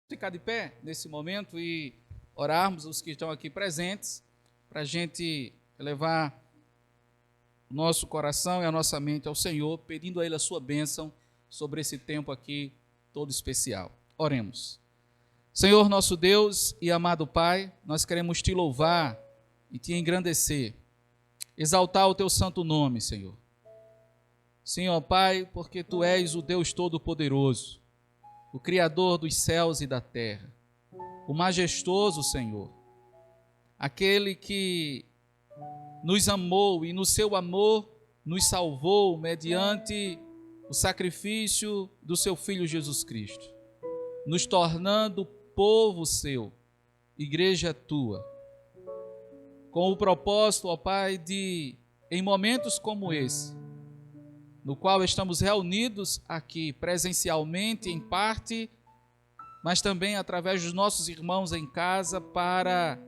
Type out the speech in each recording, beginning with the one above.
Ficar de pé nesse momento e orarmos os que estão aqui presentes, para a gente levar o nosso coração e a nossa mente ao Senhor, pedindo a Ele a sua bênção sobre esse tempo aqui todo especial. Oremos. Senhor nosso Deus e amado Pai, nós queremos te louvar e te engrandecer, exaltar o teu santo nome, Senhor. Sim, ó Pai, porque tu és o Deus Todo-Poderoso, o Criador dos céus e da terra, o majestoso Senhor, aquele que nos amou e no seu amor nos salvou mediante o sacrifício do seu Filho Jesus Cristo, nos tornando povo seu, igreja tua, com o propósito, ó Pai, de, em momentos como esse, no qual estamos reunidos aqui presencialmente, em parte, mas também através dos nossos irmãos em casa, para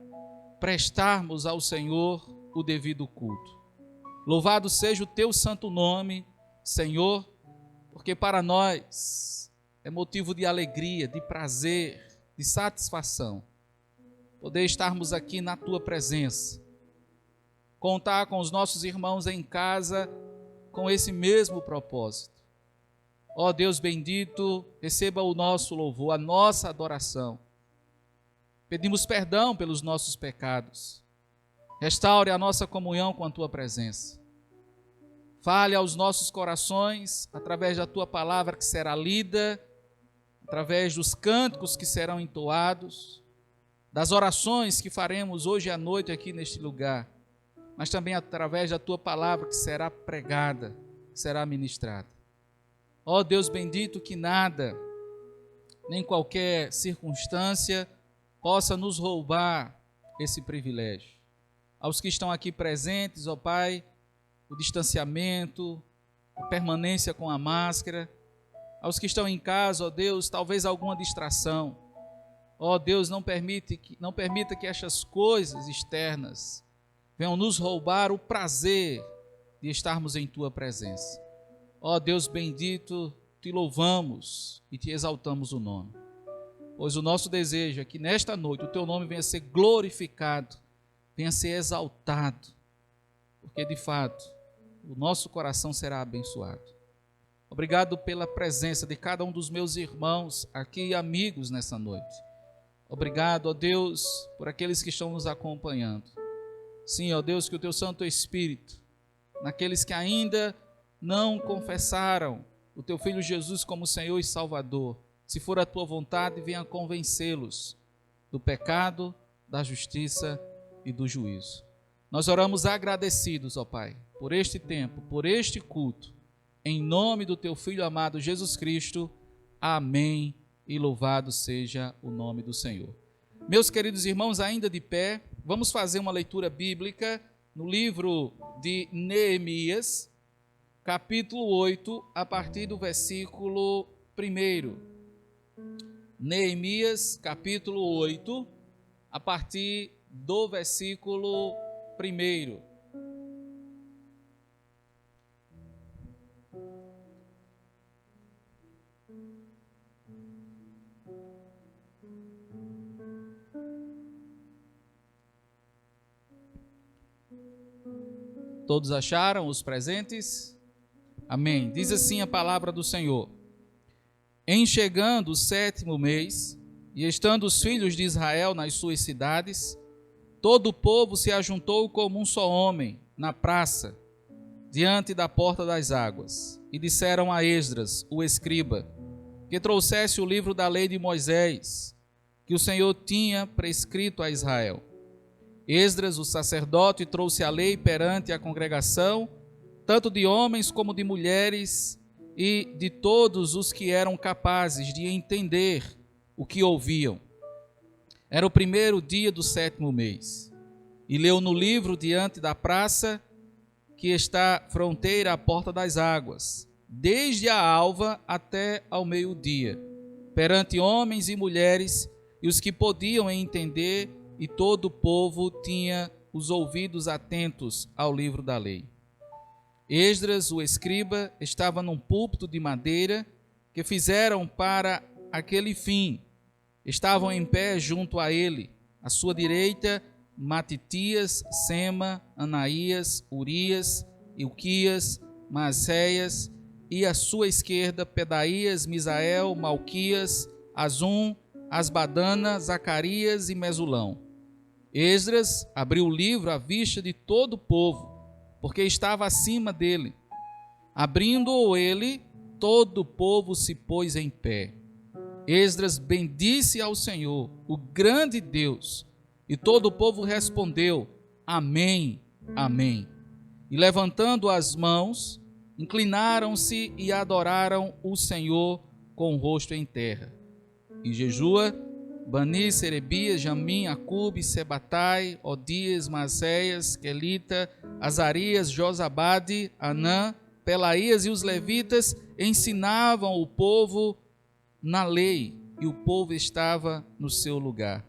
prestarmos ao Senhor o devido culto. Louvado seja o teu santo nome, Senhor, porque para nós é motivo de alegria, de prazer, de satisfação, poder estarmos aqui na tua presença, contar com os nossos irmãos em casa com esse mesmo propósito. Ó Deus bendito, receba o nosso louvor, a nossa adoração. Pedimos perdão pelos nossos pecados. Restaure a nossa comunhão com a tua presença. Fale aos nossos corações através da tua palavra que será lida, através dos cânticos que serão entoados, das orações que faremos hoje à noite aqui neste lugar, mas também através da tua palavra que será pregada, que será ministrada. Ó Deus bendito, que nada, nem qualquer circunstância possa nos roubar esse privilégio. Aos que estão aqui presentes, ó Pai, o distanciamento, a permanência com a máscara, aos que estão em casa, ó Deus, talvez alguma distração. Ó Deus, não permita que estas coisas externas venham nos roubar o prazer de estarmos em tua presença. Ó Deus bendito, te louvamos e te exaltamos o nome. Pois o nosso desejo é que nesta noite o teu nome venha a ser glorificado, venha a ser exaltado, porque de fato o nosso coração será abençoado. Obrigado pela presença de cada um dos meus irmãos aqui e amigos nessa noite. Obrigado, ó Deus, por aqueles que estão nos acompanhando. Sim, ó Deus, que o teu Santo Espírito, naqueles que ainda não confessaram o teu Filho Jesus como Senhor e Salvador, se for a tua vontade, venha convencê-los do pecado, da justiça e do juízo. Nós oramos agradecidos, ó Pai, por este tempo, por este culto, em nome do teu Filho amado Jesus Cristo. Amém. E louvado seja o nome do Senhor. Meus queridos irmãos, ainda de pé, vamos fazer uma leitura bíblica no livro de Neemias, capítulo 8, a partir do versículo 1. Neemias, capítulo 8, a partir do versículo 1. Todos acharam os presentes? Amém. Diz assim a palavra do Senhor. Em chegando o 7º mês, e estando os filhos de Israel nas suas cidades, todo o povo se ajuntou como um só homem na praça, diante da porta das águas, e disseram a Esdras, o escriba, que trouxesse o livro da lei de Moisés, que o Senhor tinha prescrito a Israel. Esdras, o sacerdote, trouxe a lei perante a congregação, tanto de homens como de mulheres, e de todos os que eram capazes de entender o que ouviam. Era o 1º dia do 7º mês. E leu no livro diante da praça, que está fronteira à porta das águas, desde a alva até ao meio-dia, perante homens e mulheres, e os que podiam entender, e todo o povo tinha os ouvidos atentos ao livro da lei. Esdras, o escriba, estava num púlpito de madeira que fizeram para aquele fim, estavam em pé junto a ele, à sua direita, Matitias, Sema, Anaías, Urias, Ilquias, Maaseias, e à sua esquerda, Pedaías, Misael, Malquias, Azum, Asbadana, Zacarias e Mesulão. Esdras abriu o livro à vista de todo o povo, porque estava acima dele. Abrindo-o ele, todo o povo se pôs em pé. Esdras bendisse ao Senhor, o grande Deus, e todo o povo respondeu: Amém, Amém. E levantando as mãos, inclinaram-se e adoraram o Senhor com o rosto em terra. E Jesua, Bani, Serebias, Jamim, Acube, Sebatai, Odias, Maaseias, Quelita, Azarias, Josabade, Anã, Pelaías e os levitas ensinavam o povo na lei, e o povo estava no seu lugar.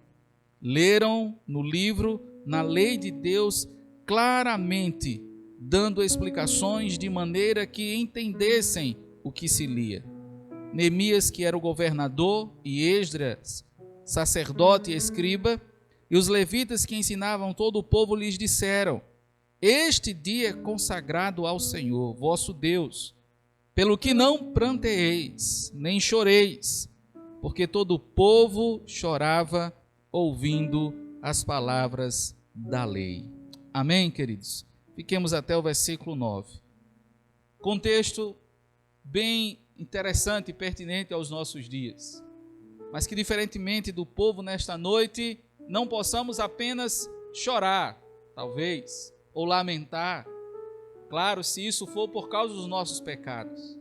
Leram no livro, na lei de Deus, claramente, dando explicações de maneira que entendessem o que se lia. Neemias, que era o governador, e Esdras, sacerdote e escriba, e os levitas que ensinavam todo o povo lhes disseram: Este dia é consagrado ao Senhor, vosso Deus, pelo que não pranteeis, nem choreis, porque todo o povo chorava ouvindo as palavras da lei. Amém, queridos? Fiquemos até o versículo 9. Contexto bem interessante e pertinente aos nossos dias, mas que, diferentemente do povo nesta noite, não possamos apenas chorar, talvez, ou lamentar, claro, se isso for por causa dos nossos pecados,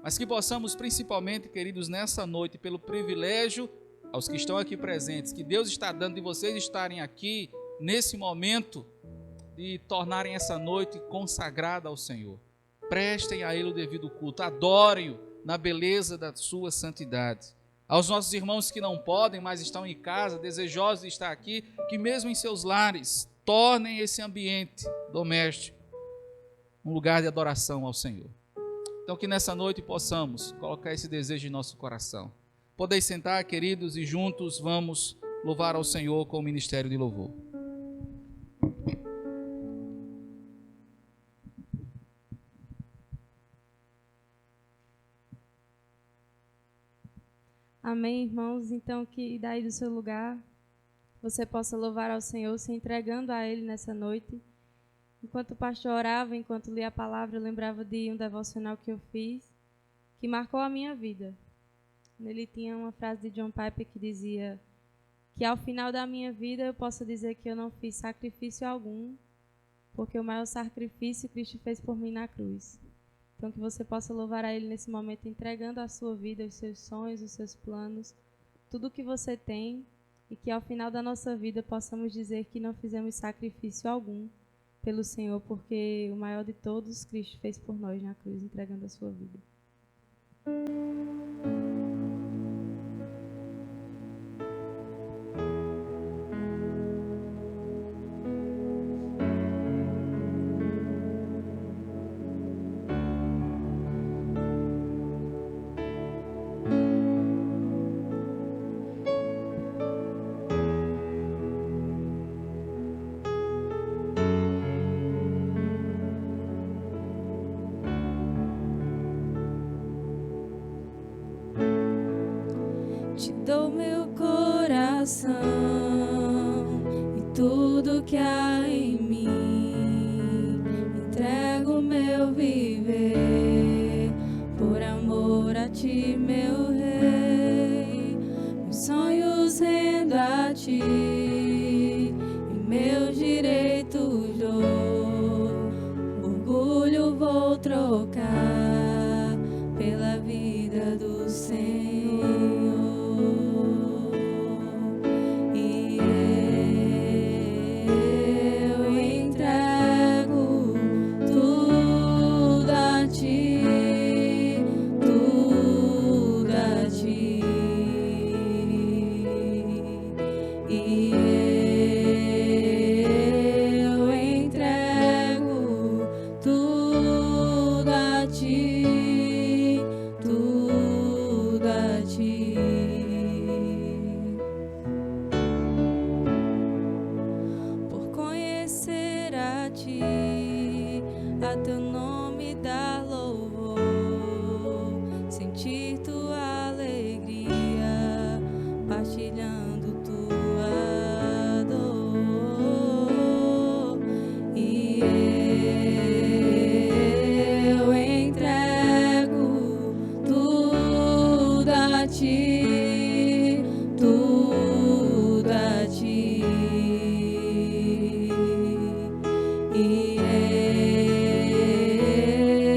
mas que possamos principalmente, queridos, nessa noite, pelo privilégio aos que estão aqui presentes, que Deus está dando de vocês estarem aqui nesse momento, de tornarem essa noite consagrada ao Senhor. Prestem a Ele o devido culto, adorem-o na beleza da sua santidade. Aos nossos irmãos que não podem, mas estão em casa, desejosos de estar aqui, que mesmo em seus lares, tornem esse ambiente doméstico um lugar de adoração ao Senhor. Então, que nessa noite possamos colocar esse desejo em nosso coração. Podeis sentar, queridos, e juntos vamos louvar ao Senhor com o ministério de louvor. Amém, irmãos? Então, que daí do seu lugar você possa louvar ao Senhor, se entregando a Ele nessa noite. Enquanto o pastor orava, enquanto lia a palavra, eu lembrava de um devocional que eu fiz, que marcou a minha vida. Nele tinha uma frase de John Piper que dizia que ao final da minha vida eu posso dizer que eu não fiz sacrifício algum, porque o maior sacrifício Cristo fez por mim na cruz. Então, que você possa louvar a Ele nesse momento, entregando a sua vida, os seus sonhos, os seus planos, tudo o que você tem, e que ao final da nossa vida possamos dizer que não fizemos sacrifício algum pelo Senhor, porque o maior de todos, Cristo fez por nós na cruz, entregando a sua vida. Te dou meu coração e tudo que há em mim. Entrego meu viver por amor a ti, meu Rei. Meus sonhos rendo a ti e meus direitos dou. Orgulho vou trocar pela vida do Senhor. E partilhando tua dor, e eu entrego tudo a ti, tudo a ti, e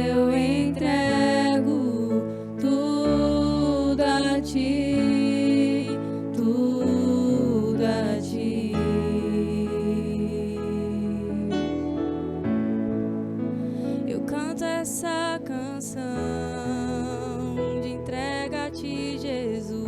eu entrego tudo a ti, tudo a ti. Eu canto essa canção de entrega a ti, Jesus,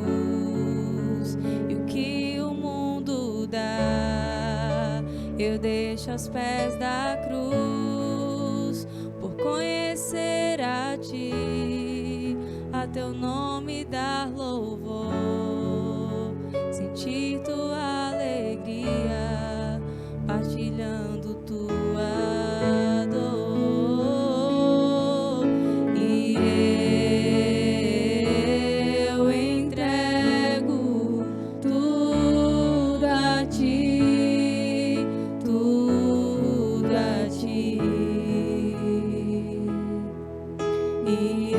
e o que o mundo dá eu deixo aos pés da cruz, por conhecer a ti, a teu nome dar louvor, sentir tua alegria, partilhando tua dor, e eu entrego tudo a ti, tudo a ti, e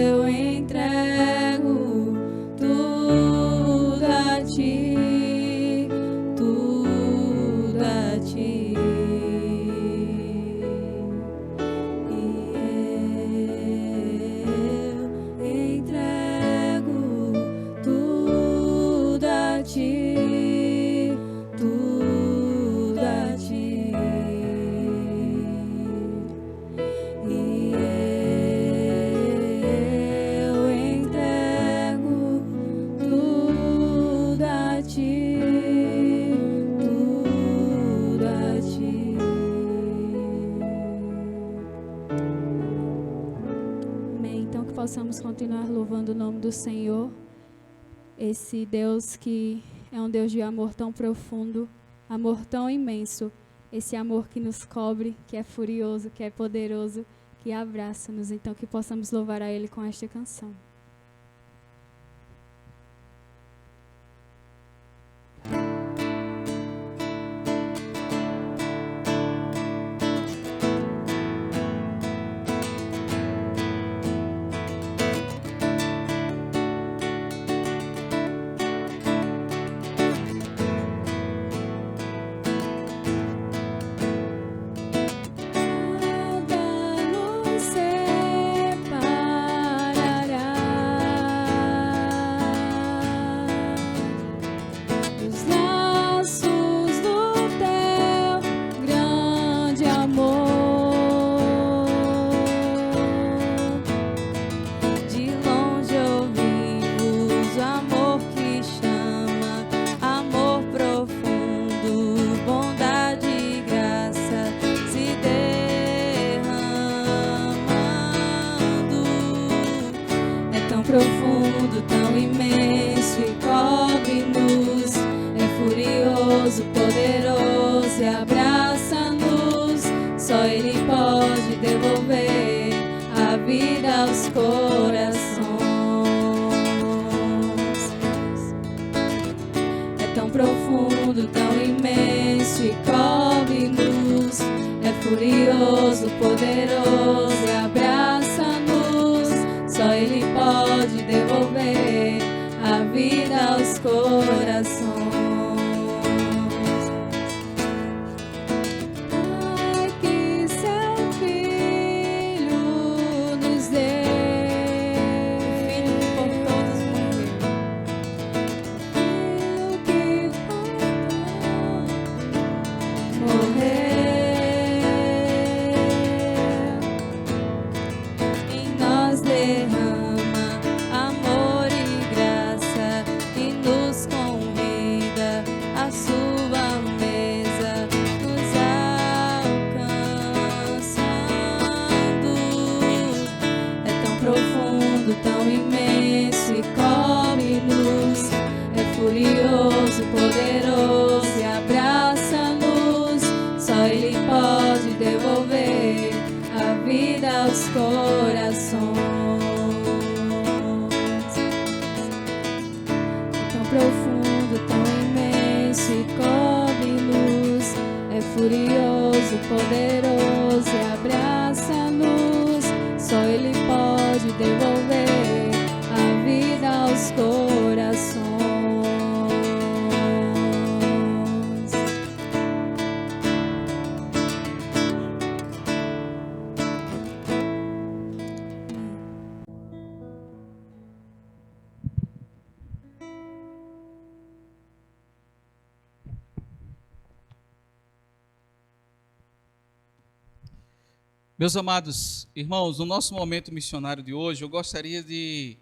eu entrego tudo a ti, tudo a ti, e eu entrego tudo a ti, tudo a ti, e eu entrego tudo a ti, tudo a ti. Amém. Então que possamos continuar louvando o nome do Senhor, esse Deus que é um Deus de amor tão profundo, amor tão imenso, esse amor que nos cobre, que é furioso, que é poderoso, que abraça-nos. Então que possamos louvar a Ele com esta canção. Nada nos separará dos laços do teu grande amor. De longe ouvimos o amor que chama, amor profundo, bondade e graça se derramando. É tão profundo, tão imenso e cobre-nos, é furioso, poderoso e abraça-nos. Só Ele pode devolver a vida aos corações. É tão profundo, tão imenso e cobre-nos, é furioso, poderoso e abraça-nos. Só Ele pode devolver a vida aos corações. Pai, que seu Filho nos deu, Filho que por todos morreu, Filho que por todos morreu, profundo, tão imenso e cobre-nos. É furioso, poderoso e abraça a luz. Só Ele pode devolver a vida aos corações. Meus amados irmãos, no nosso momento missionário de hoje, eu gostaria de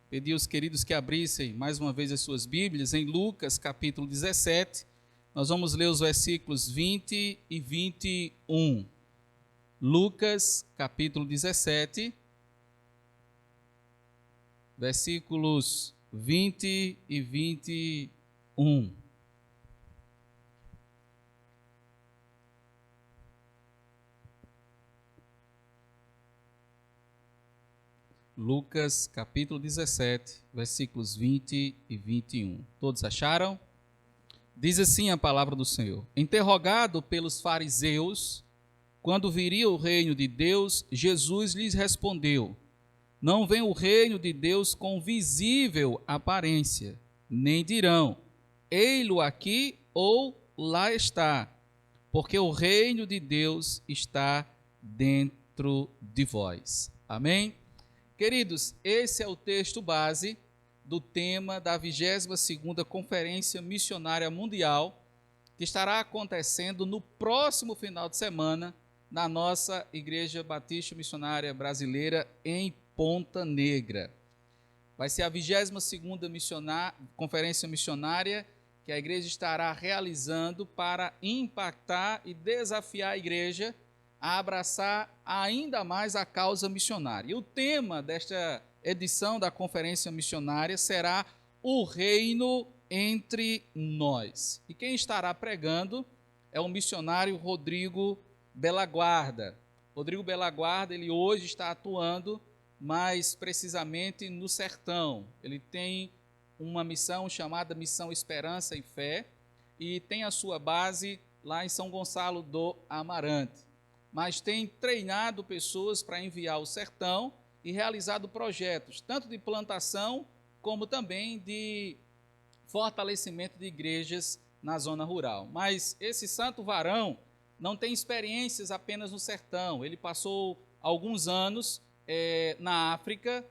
pedir aos queridos que abrissem mais uma vez as suas Bíblias em Lucas capítulo 17. Nós vamos ler os versículos 20 e 21. Lucas capítulo 17, versículos 20 e 21. Lucas capítulo 17, versículos 20 e 21. Todos acharam? Diz assim a palavra do Senhor: Interrogado pelos fariseus, quando viria o reino de Deus, Jesus lhes respondeu: Não vem o reino de Deus com visível aparência, nem dirão, ei-lo aqui ou lá está, porque o reino de Deus está dentro de vós. Amém? Queridos, esse é o texto base do tema da 22ª Conferência Missionária Mundial, que estará acontecendo no próximo final de semana na nossa Igreja Batista Missionária Brasileira em Ponta Negra. Vai ser a 22ª Conferência Missionária que a igreja estará realizando para impactar e desafiar a igreja a abraçar ainda mais a causa missionária. E o tema desta edição da Conferência Missionária será o reino entre nós. E quem estará pregando é o missionário Rodrigo Belaguarda. Rodrigo Belaguarda, ele hoje está atuando mais precisamente no sertão. Ele tem uma missão chamada Missão Esperança e Fé e tem a sua base lá em São Gonçalo do Amarante. Mas tem treinado pessoas para enviar ao sertão e realizado projetos, tanto de plantação, como também de fortalecimento de igrejas na zona rural. Mas esse santo varão não tem experiências apenas no sertão. Ele passou alguns anos na África,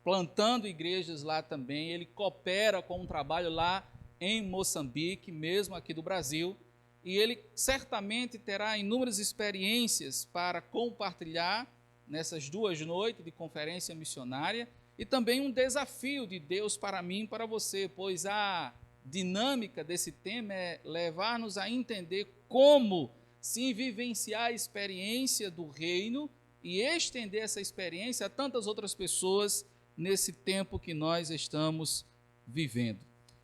plantando igrejas lá também. Ele coopera com um trabalho lá em Moçambique, mesmo aqui do Brasil. E ele certamente terá inúmeras experiências para compartilhar nessas 2 noites de conferência missionária e também um desafio de Deus para mim e para você, pois a dinâmica desse tema é levar-nos a entender como se vivenciar a experiência do reino e estender essa experiência a tantas outras pessoas nesse tempo que nós estamos vivendo.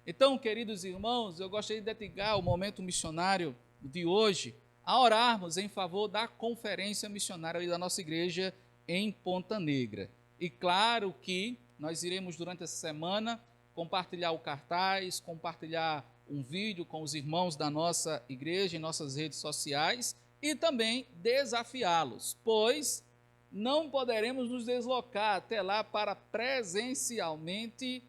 Então, queridos irmãos, eu gostaria de dedicar o momento missionário de hoje a orarmos em favor da conferência missionária da nossa igreja em Ponta Negra. E claro que nós iremos durante essa semana compartilhar o cartaz, compartilhar um vídeo com os irmãos da nossa igreja em nossas redes sociais e também desafiá-los, pois não poderemos nos deslocar até lá para presencialmente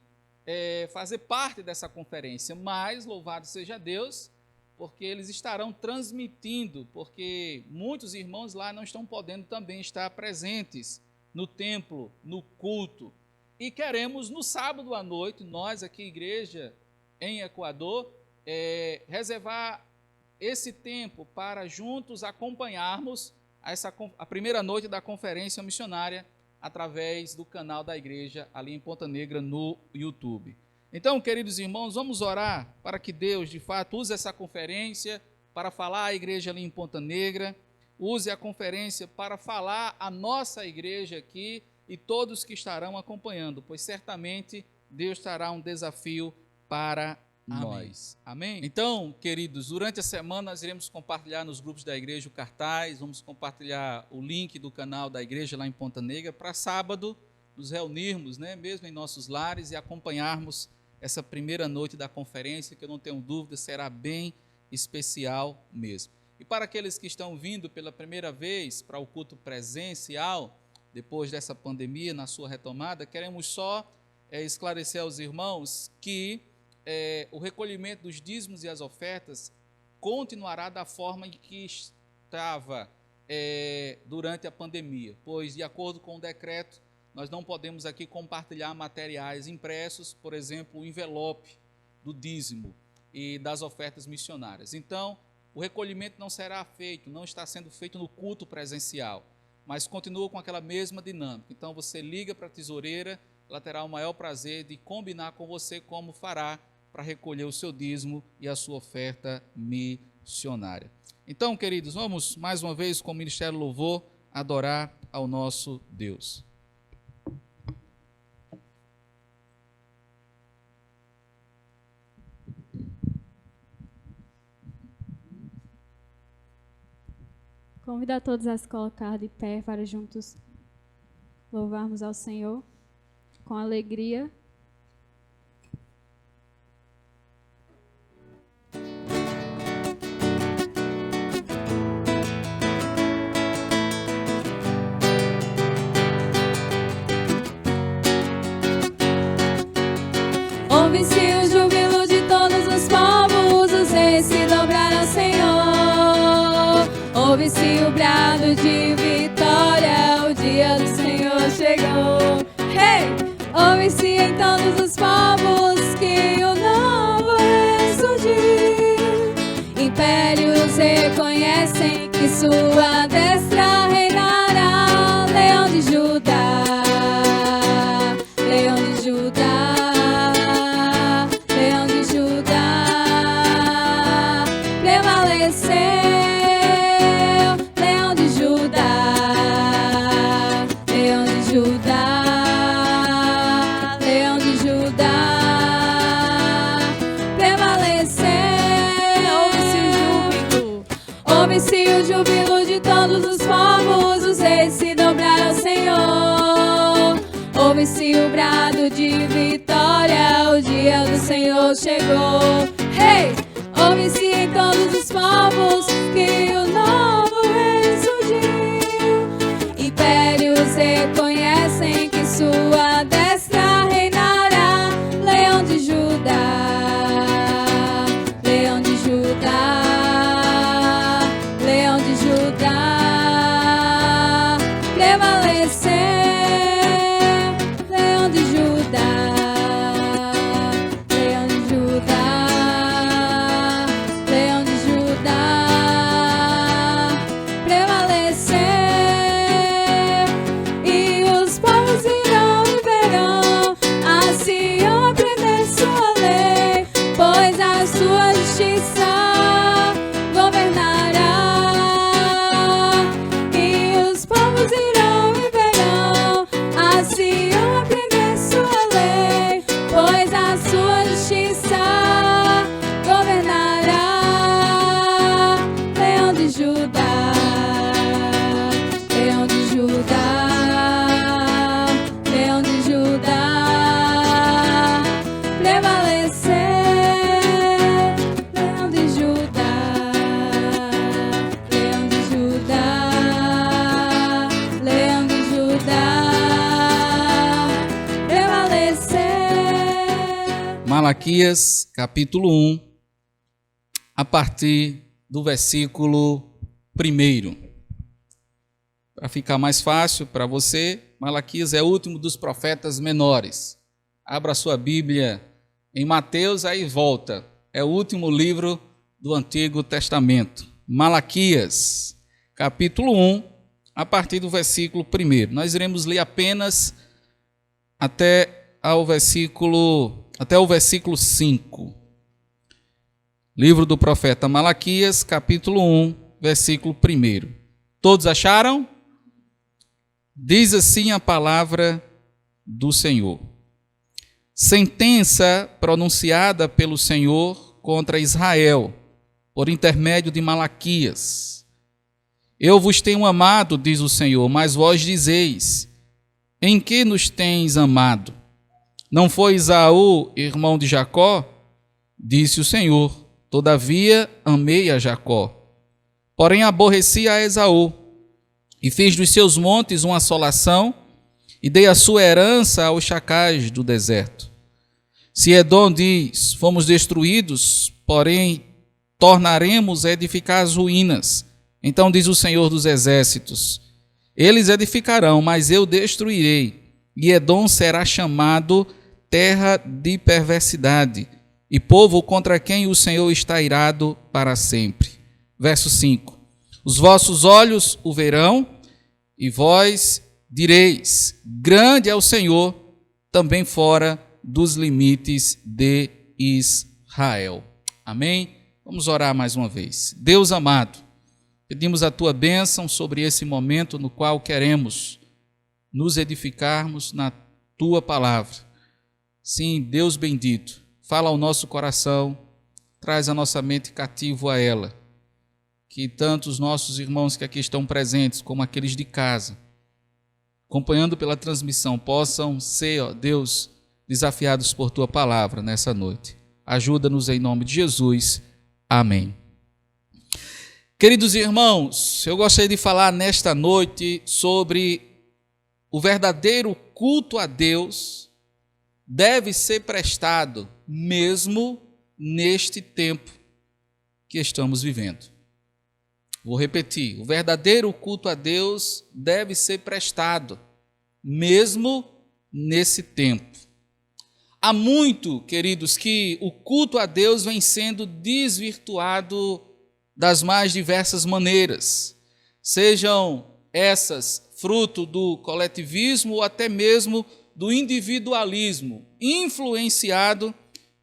fazer parte dessa conferência, mas louvado seja Deus, porque eles estarão transmitindo, porque muitos irmãos lá não estão podendo também estar presentes no templo, no culto, e queremos no sábado à noite, nós aqui igreja em Equador, reservar esse tempo para juntos acompanharmos a primeira noite da conferência missionária através do canal da igreja ali em Ponta Negra no YouTube. Então, queridos irmãos, vamos orar para que Deus, de fato, use essa conferência para falar à igreja ali em Ponta Negra, use a conferência para falar à nossa igreja aqui e todos que estarão acompanhando, pois certamente Deus terá um desafio para nós. Amém? Então, queridos, durante a semana nós iremos compartilhar nos grupos da igreja o cartaz, vamos compartilhar o link do canal da igreja lá em Ponta Negra para sábado nos reunirmos, mesmo em nossos lares e acompanharmos essa primeira noite da conferência, que eu não tenho dúvida será bem especial mesmo. E para aqueles que estão vindo pela primeira vez para o culto presencial, depois dessa pandemia, na sua retomada, queremos só esclarecer aos irmãos que o recolhimento dos dízimos e as ofertas continuará da forma em que estava durante a pandemia, pois, de acordo com o decreto, nós não podemos aqui compartilhar materiais impressos, por exemplo, o envelope do dízimo e das ofertas missionárias. Então, o recolhimento não será feito, não está sendo feito no culto presencial, mas continua com aquela mesma dinâmica. Então, você liga para a tesoureira, ela terá o maior prazer de combinar com você como fará para recolher o seu dízimo e a sua oferta missionária. Então, queridos, vamos mais uma vez com o Ministério Louvor adorar ao nosso Deus. Convido a todos a se colocar de pé para juntos louvarmos ao Senhor com alegria. Ouve-se o júbilo de todos os povos, os reis se dobraram ao Senhor. Ouve-se o brado de vitória, o dia do Senhor chegou. Hey! Ouve-se em todos os povos que o novo ressurgiu. Impérios reconhecem que sua destra reinará. Leão de Judá, Leão de Judá, Leão de Judá, prevaleceu. Leão de Judá, Leão de Judá, Leão de Judá, prevaleceu. Ouve-se o júbilo de todos os povos, os reis se dobraram ao Senhor. Ouve-se o brado de vitória, o dia do Senhor chegou. Hey! Ouve-se em todos os povos que o novo ressurgiu. Impérios reconhecem que sua destra reinará. Leão de Judá, Leão de Judá, Leão de Judá, prevaleceu. Leão de Judá, Leão de Judá, Leão de Judá, prevaleceu. E os povos irão e verão a Sião aprender sua lei, pois a sua justiça governará. E os povos irão e verão a Sião aprender sua lei, pois a sua justiça governará. Leão de Judá, Leão de Judá, Leão de Judá, prevaleceu. Leão de Judá, Leão de Judá, Leão de Judá, prevaleceu. Malaquias, capítulo 1, a partir do versículo 1. Para ficar mais fácil para você, Malaquias é o último dos profetas menores. Abra sua Bíblia em Mateus, aí volta. É o último livro do Antigo Testamento. Malaquias, capítulo 1, a partir do versículo 1. Nós iremos ler apenas até o versículo 5. Livro do profeta Malaquias, capítulo 1, versículo 1. Todos acharam? Diz assim a palavra do Senhor. Sentença pronunciada pelo Senhor contra Israel, por intermédio de Malaquias. Eu vos tenho amado, diz o Senhor, mas vós dizeis, em que nos tens amado? Não foi Esaú, irmão de Jacó? Disse o Senhor: todavia amei a Jacó, porém aborreci a Esaú, e fiz dos seus montes uma assolação, e dei a sua herança aos chacais do deserto. Se Edom diz: fomos destruídos, porém tornaremos a edificar as ruínas, então diz o Senhor dos exércitos: eles edificarão, mas eu destruirei, e Edom será chamado terra de perversidade, e povo contra quem o Senhor está irado para sempre. Verso 5: os vossos olhos o verão, e vós direis: grande é o Senhor, também fora dos limites de Israel. Amém? Vamos orar mais uma vez. Deus amado, pedimos a tua bênção sobre esse momento no qual queremos nos edificarmos na tua palavra. Sim, Deus bendito, fala ao nosso coração, traz a nossa mente cativo a ela, que tanto os nossos irmãos que aqui estão presentes, como aqueles de casa, acompanhando pela transmissão, possam ser, ó Deus, desafiados por tua palavra nessa noite. Ajuda-nos em nome de Jesus. Amém. Queridos irmãos, eu gostaria de falar nesta noite sobre o verdadeiro culto a Deus deve ser prestado mesmo neste tempo que estamos vivendo. Vou repetir, o verdadeiro culto a Deus deve ser prestado mesmo nesse tempo. Há muito, queridos, que o culto a Deus vem sendo desvirtuado das mais diversas maneiras, sejam essas fruto do coletivismo ou até mesmo do individualismo, influenciado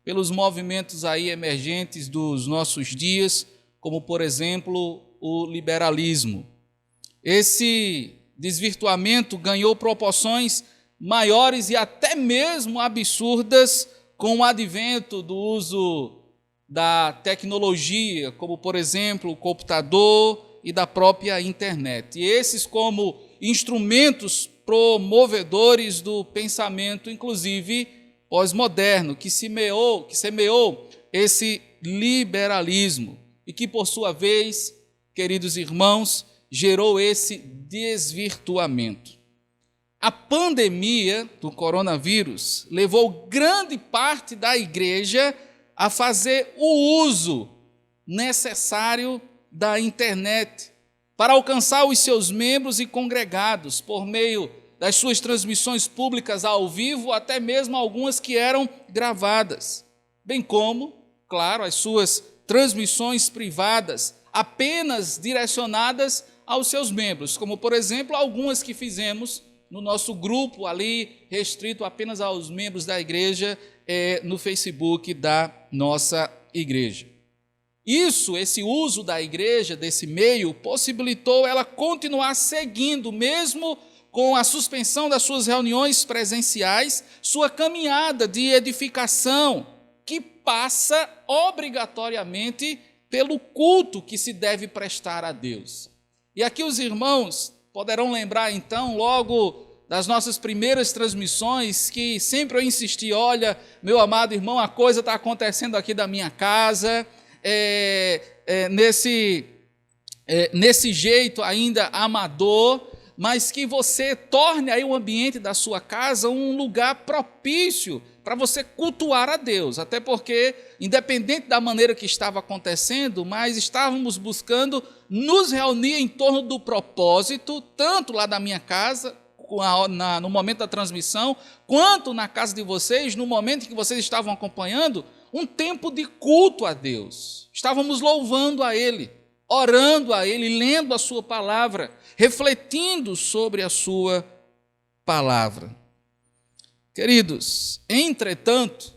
pelos movimentos aí emergentes dos nossos dias, como, por exemplo, o liberalismo. Esse desvirtuamento ganhou proporções maiores e até mesmo absurdas com o advento do uso da tecnologia, como, por exemplo, o computador e da própria internet. E esses como instrumentos promovedores do pensamento, inclusive pós-moderno, que semeou esse liberalismo e que, por sua vez, queridos irmãos, gerou esse desvirtuamento. A pandemia do coronavírus levou grande parte da igreja a fazer o uso necessário da internet para alcançar os seus membros e congregados por meio das suas transmissões públicas ao vivo, até mesmo algumas que eram gravadas, bem como, claro, as suas transmissões privadas apenas direcionadas aos seus membros, como, por exemplo, algumas que fizemos no nosso grupo ali, restrito apenas aos membros da igreja, no Facebook da nossa igreja. Esse uso da igreja, desse meio, possibilitou ela continuar seguindo, mesmo com a suspensão das suas reuniões presenciais, sua caminhada de edificação, que passa obrigatoriamente pelo culto que se deve prestar a Deus. E aqui os irmãos poderão lembrar, então, logo das nossas primeiras transmissões, que sempre eu insisti: olha, meu amado irmão, a coisa está acontecendo aqui da minha casa, nesse jeito ainda amador, mas que você torne aí o ambiente da sua casa um lugar propício para você cultuar a Deus, até porque, independente da maneira que estava acontecendo, mas estávamos buscando nos reunir em torno do propósito, tanto lá da minha casa, no momento da transmissão, quanto na casa de vocês, no momento em que vocês estavam acompanhando, um tempo de culto a Deus. Estávamos louvando a Ele, orando a Ele, lendo a sua palavra, refletindo sobre a sua palavra. Queridos, entretanto,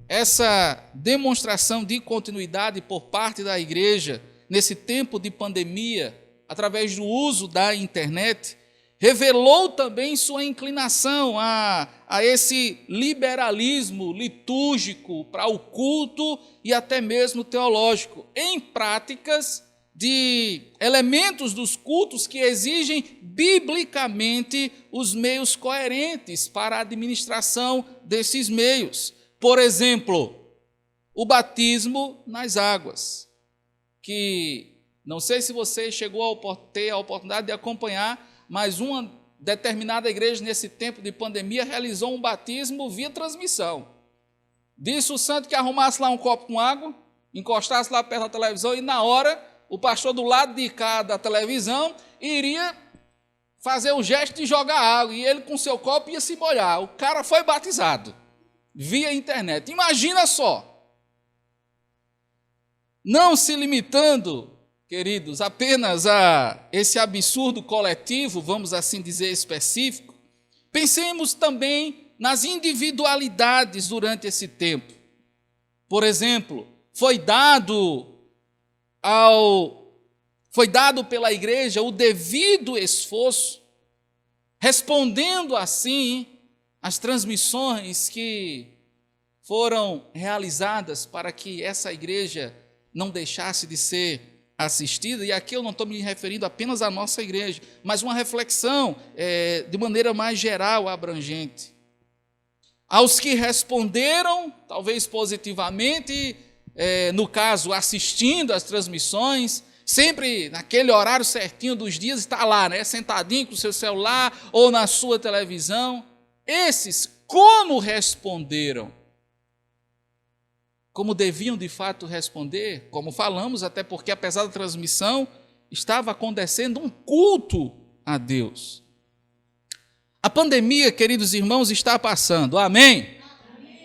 essa demonstração de continuidade por parte da igreja nesse tempo de pandemia, através do uso da internet, revelou também sua inclinação a esse liberalismo litúrgico para o culto e até mesmo teológico, em práticas de elementos dos cultos que exigem biblicamente os meios coerentes para a administração desses meios. Por exemplo, o batismo nas águas, que não sei se você chegou a ter a oportunidade de acompanhar, mas uma determinada igreja nesse tempo de pandemia realizou um batismo via transmissão. Disse o santo que arrumasse lá um copo com água, encostasse lá perto da televisão e na hora o pastor do lado de cá da televisão iria fazer o gesto de jogar água e ele com seu copo ia se molhar. O cara foi batizado via internet. Imagina só. Não se limitando, queridos, apenas a esse absurdo coletivo, vamos assim dizer, específico, pensemos também nas individualidades durante esse tempo. Por exemplo, foi dado pela igreja o devido esforço, respondendo assim às transmissões que foram realizadas para que essa igreja não deixasse de ser assistida, e aqui eu não estou me referindo apenas à nossa igreja, mas uma reflexão de maneira mais geral, abrangente. Aos que responderam, talvez positivamente, no caso, assistindo às transmissões, sempre naquele horário certinho dos dias, está lá, né, sentadinho com o seu celular ou na sua televisão. Esses, como responderam? Como deviam de fato responder? Como falamos, até porque apesar da transmissão, estava acontecendo um culto a Deus. A pandemia, queridos irmãos, está passando, amém?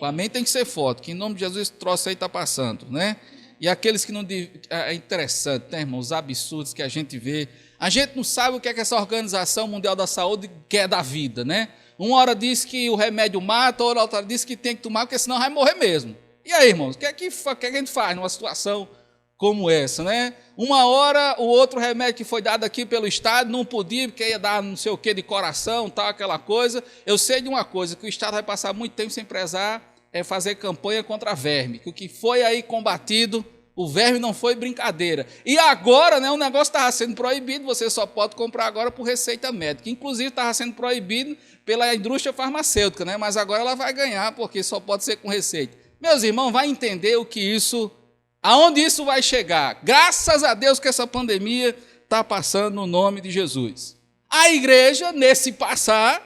O amém tem que ser forte, que em nome de Jesus esse troço aí está passando, né? E aqueles que não... É interessante, né, irmãos, os absurdos que a gente vê. A gente não sabe o que é que essa Organização Mundial da Saúde quer da vida, né? Uma hora diz que o remédio mata, outra hora diz que tem que tomar, porque senão vai morrer mesmo. E aí, irmãos, o que é que a gente faz numa situação como essa, né? Uma hora, o outro remédio que foi dado aqui pelo Estado não podia, porque ia dar não sei o que de coração, tal, aquela coisa. Eu sei de uma coisa, que o Estado vai passar muito tempo sem prezar, fazer campanha contra a verme, que o que foi aí combatido, o verme não foi brincadeira. E agora, né, o negócio estava sendo proibido, você só pode comprar agora por receita médica. Inclusive, estava sendo proibido pela indústria farmacêutica, né? Mas agora ela vai ganhar, porque só pode ser com receita. Meus irmãos, vai entender o que isso, aonde isso vai chegar. Graças a Deus que essa pandemia está passando no nome de Jesus. A igreja, nesse passar,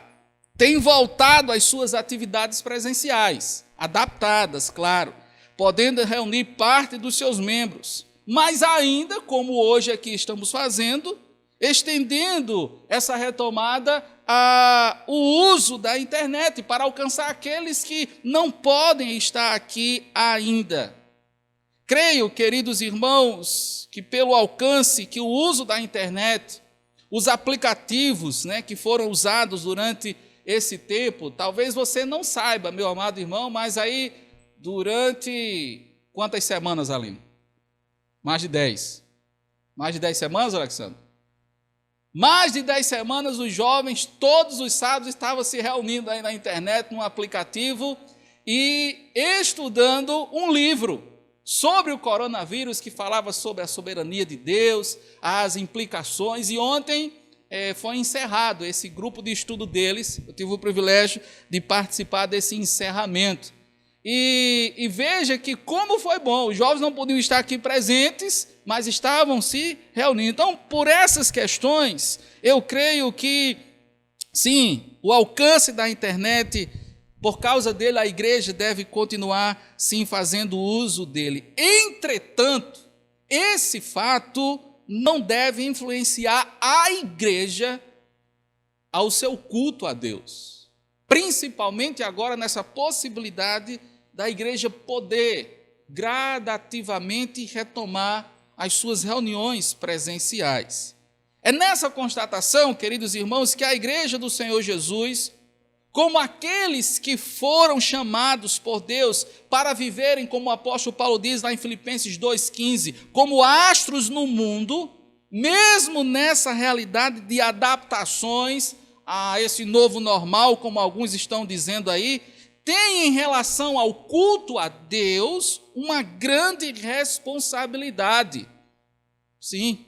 tem voltado às suas atividades presenciais, adaptadas, claro, podendo reunir parte dos seus membros, mas ainda, como hoje aqui estamos fazendo, estendendo essa retomada o uso da internet para alcançar aqueles que não podem estar aqui ainda. Creio, queridos irmãos, que pelo alcance que o uso da internet, os aplicativos, né, que foram usados durante esse tempo, talvez você não saiba, meu amado irmão, mas aí durante quantas semanas, Aline? Mais de 10. Mais de 10 semanas, Alexandre? Mais de 10 semanas, os jovens, todos os sábados, estavam se reunindo aí na internet, num aplicativo, e estudando um livro sobre o coronavírus, que falava sobre a soberania de Deus, as implicações, e ontem foi encerrado esse grupo de estudo deles. Eu tive o privilégio de participar desse encerramento. E veja que como foi bom, os jovens não podiam estar aqui presentes, mas estavam se reunindo. Então, por essas questões, eu creio que, sim, o alcance da internet, por causa dele, a igreja deve continuar, sim, fazendo uso dele. Entretanto, esse fato não deve influenciar a igreja ao seu culto a Deus. Principalmente agora nessa possibilidade da igreja poder gradativamente retomar as suas reuniões presenciais. É nessa constatação, queridos irmãos, que a igreja do Senhor Jesus, como aqueles que foram chamados por Deus para viverem, como o apóstolo Paulo diz lá em Filipenses 2,15, como astros no mundo, mesmo nessa realidade de adaptações a esse novo normal, como alguns estão dizendo aí, tem em relação ao culto a Deus uma grande responsabilidade. Sim,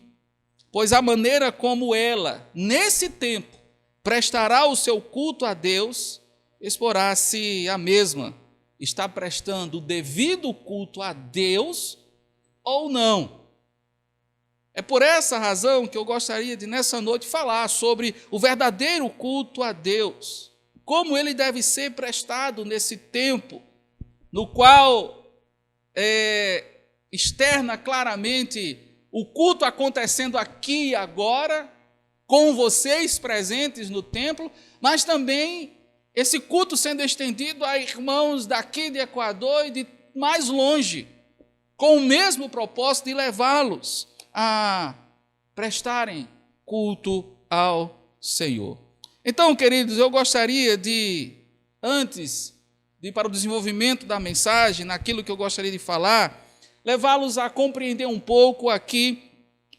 pois a maneira como ela, nesse tempo, prestará o seu culto a Deus, exporá se a mesma está prestando o devido culto a Deus ou não. É por essa razão que eu gostaria de, nessa noite, falar sobre o verdadeiro culto a Deus, como ele deve ser prestado nesse tempo, no qual externa claramente o culto acontecendo aqui e agora, com vocês presentes no templo, mas também esse culto sendo estendido a irmãos daqui de Equador e de mais longe, com o mesmo propósito de levá-los a prestarem culto ao Senhor. Então, queridos, eu gostaria de, antes de ir para o desenvolvimento da mensagem, naquilo que eu gostaria de falar, levá-los a compreender um pouco aqui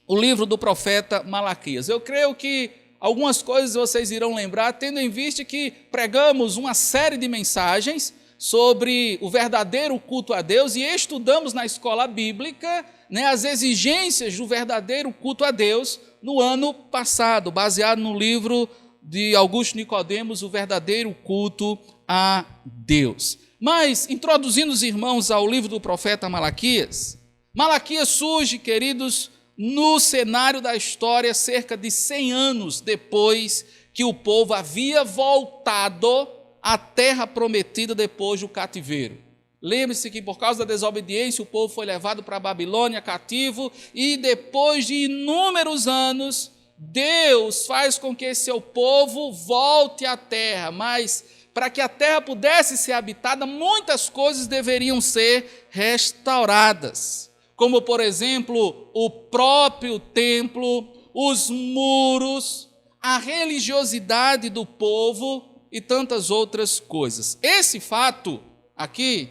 o livro do profeta Malaquias. Eu creio que algumas coisas vocês irão lembrar, tendo em vista que pregamos uma série de mensagens sobre o verdadeiro culto a Deus e estudamos na escola bíblica, as exigências do verdadeiro culto a Deus no ano passado, baseado no livro de Augusto Nicodemos, O Verdadeiro Culto a Deus. Mas, introduzindo os irmãos ao livro do profeta Malaquias, Malaquias surge, queridos, no cenário da história cerca de 100 anos depois que o povo havia voltado à terra prometida depois do cativeiro. Lembre-se que por causa da desobediência o povo foi levado para a Babilônia cativo e depois de inúmeros anos Deus faz com que seu povo volte à terra, mas para que a terra pudesse ser habitada, muitas coisas deveriam ser restauradas, como, por exemplo, o próprio templo, os muros, a religiosidade do povo e tantas outras coisas. Esse fato aqui,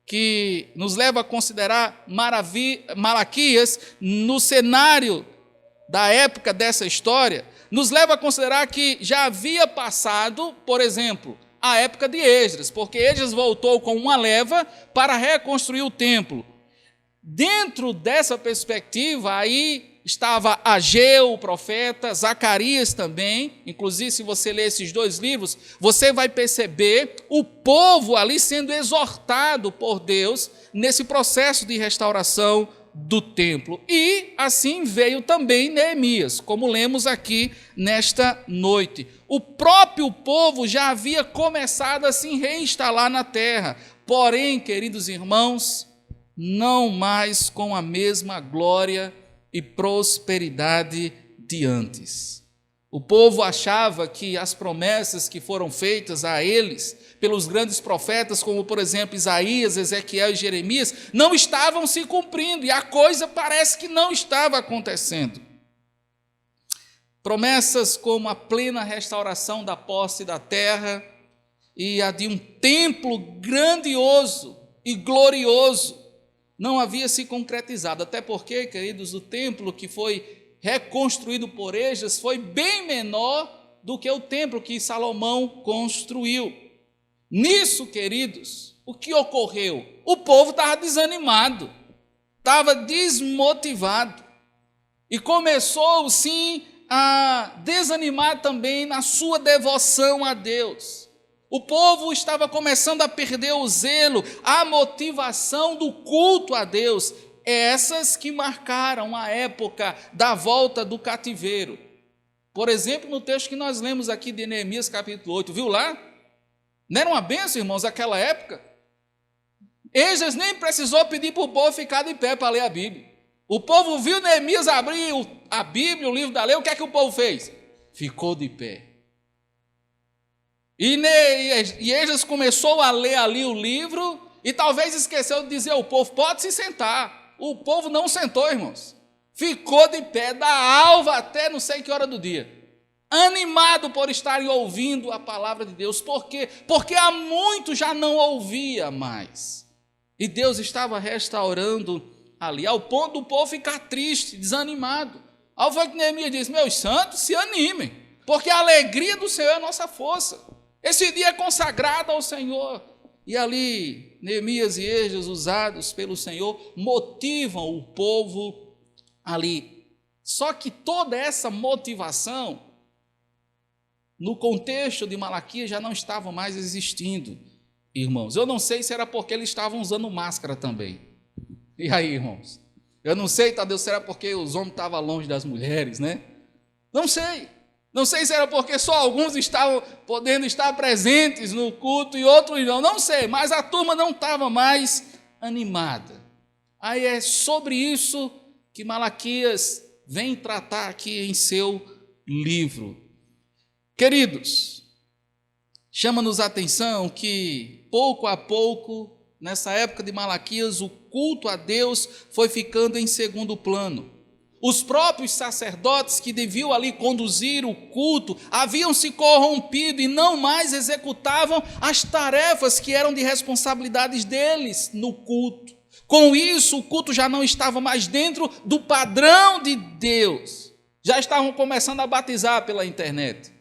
que nos leva a considerar Malaquias no cenário da época dessa história, nos leva a considerar que já havia passado, por exemplo, a época de Esdras, porque Esdras voltou com uma leva para reconstruir o templo. Dentro dessa perspectiva, aí estava Ageu, o profeta, Zacarias também. Inclusive, se você ler esses dois livros, você vai perceber o povo ali sendo exortado por Deus nesse processo de restauração do templo. E assim veio também Neemias, como lemos aqui nesta noite. O próprio povo já havia começado a se reinstalar na terra, porém, queridos irmãos, não mais com a mesma glória e prosperidade de antes. O povo achava que as promessas que foram feitas a eles pelos grandes profetas, como por exemplo Isaías, Ezequiel e Jeremias, não estavam se cumprindo, e a coisa parece que não estava acontecendo. Promessas como a plena restauração da posse da terra e a de um templo grandioso e glorioso não havia se concretizado, até porque, queridos, o templo que foi reconstruído por Esdras foi bem menor do que o templo que Salomão construiu. Nisso, queridos, o que ocorreu? O povo estava desanimado, estava desmotivado e começou, sim, a desanimar também na sua devoção a Deus. O povo estava começando a perder o zelo, a motivação do culto a Deus, essas que marcaram a época da volta do cativeiro. Por exemplo, no texto que nós lemos aqui de Neemias capítulo 8, viu lá? Não era uma bênção, irmãos, naquela época? Esdras nem precisou pedir para o povo ficar de pé para ler a Bíblia. O povo viu Neemias abrir a Bíblia, o livro da lei, o que é que o povo fez? Ficou de pé. E Esdras começou a ler ali o livro e talvez esqueceu de dizer ao povo, pode se sentar. O povo não sentou, irmãos. Ficou de pé, da alva até não sei que hora do dia. Animado por estarem ouvindo a palavra de Deus. Por quê? Porque há muito já não ouvia mais. E Deus estava restaurando ali, ao ponto do povo ficar triste, desanimado. Ao ver que Neemias diz, meus santos, se animem, porque a alegria do Senhor é a nossa força. Esse dia é consagrado ao Senhor. E ali, Neemias e Esdras, usados pelo Senhor, motivam o povo ali. Só que toda essa motivação no contexto de Malaquias, já não estavam mais existindo, irmãos. Eu não sei se era porque eles estavam usando máscara também. E aí, irmãos? Eu não sei, Tadeu, se era porque os homens estavam longe das mulheres, né? Não sei. Não sei se era porque só alguns estavam podendo estar presentes no culto e outros não. Não sei, mas a turma não estava mais animada. Aí é sobre isso que Malaquias vem tratar aqui em seu livro. Queridos, chama-nos a atenção que, pouco a pouco, nessa época de Malaquias, o culto a Deus foi ficando em segundo plano. Os próprios sacerdotes que deviam ali conduzir o culto haviam se corrompido e não mais executavam as tarefas que eram de responsabilidades deles no culto. Com isso, o culto já não estava mais dentro do padrão de Deus. Já estavam começando a batizar pela internet.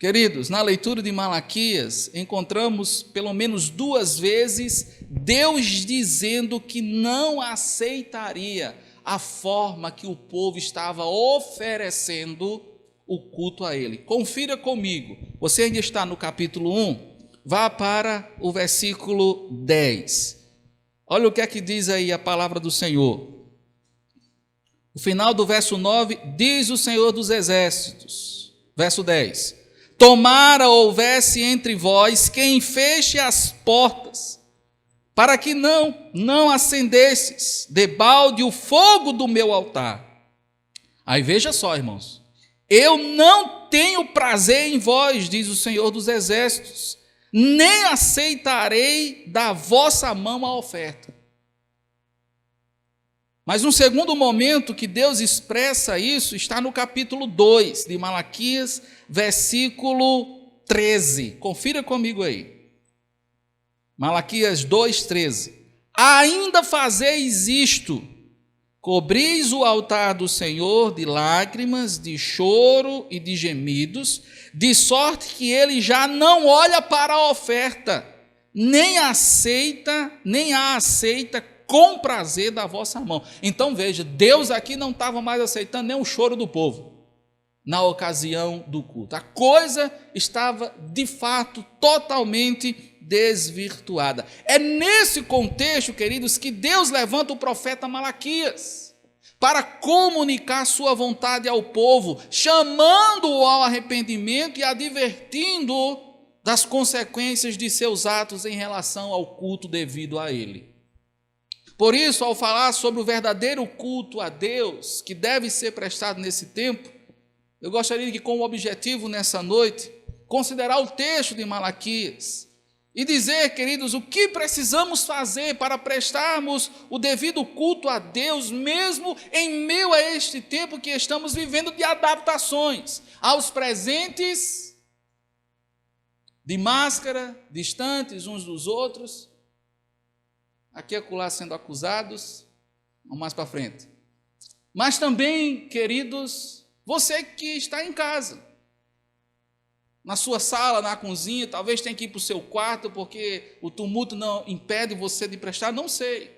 Queridos, na leitura de Malaquias, encontramos pelo menos 2 vezes Deus dizendo que não aceitaria a forma que o povo estava oferecendo o culto a ele. Confira comigo, você ainda está no capítulo 1, vá para o versículo 10. Olha o que é que diz aí a palavra do Senhor. O final do verso 9, diz o Senhor dos Exércitos, verso 10. Tomara houvesse entre vós quem feche as portas, para que não acendesses debalde o fogo do meu altar. Aí veja só, irmãos, eu não tenho prazer em vós, diz o Senhor dos Exércitos, nem aceitarei da vossa mão a oferta. Mas um segundo momento que Deus expressa isso está no capítulo 2 de Malaquias, versículo 13. Confira comigo aí. Malaquias 2:13. Ainda fazeis isto, cobris o altar do Senhor de lágrimas, de choro e de gemidos, de sorte que ele já não olha para a oferta, nem a aceita com prazer da vossa mão. Então veja, Deus aqui não estava mais aceitando nem o choro do povo na ocasião do culto. A coisa estava de fato totalmente desvirtuada. É nesse contexto, queridos, que Deus levanta o profeta Malaquias para comunicar sua vontade ao povo, chamando-o ao arrependimento e advertindo das consequências de seus atos em relação ao culto devido a ele. Por isso, ao falar sobre o verdadeiro culto a Deus, que deve ser prestado nesse tempo, eu gostaria de, com o objetivo nessa noite, considerar o texto de Malaquias e dizer, queridos, o que precisamos fazer para prestarmos o devido culto a Deus, mesmo em meio a este tempo que estamos vivendo de adaptações aos presentes, de máscara, distantes uns dos outros, aqui e acolá sendo acusados, vamos mais para frente. Mas também, queridos, você que está em casa, na sua sala, na cozinha, talvez tenha que ir para o seu quarto, porque o tumulto não impede você de prestar, não sei.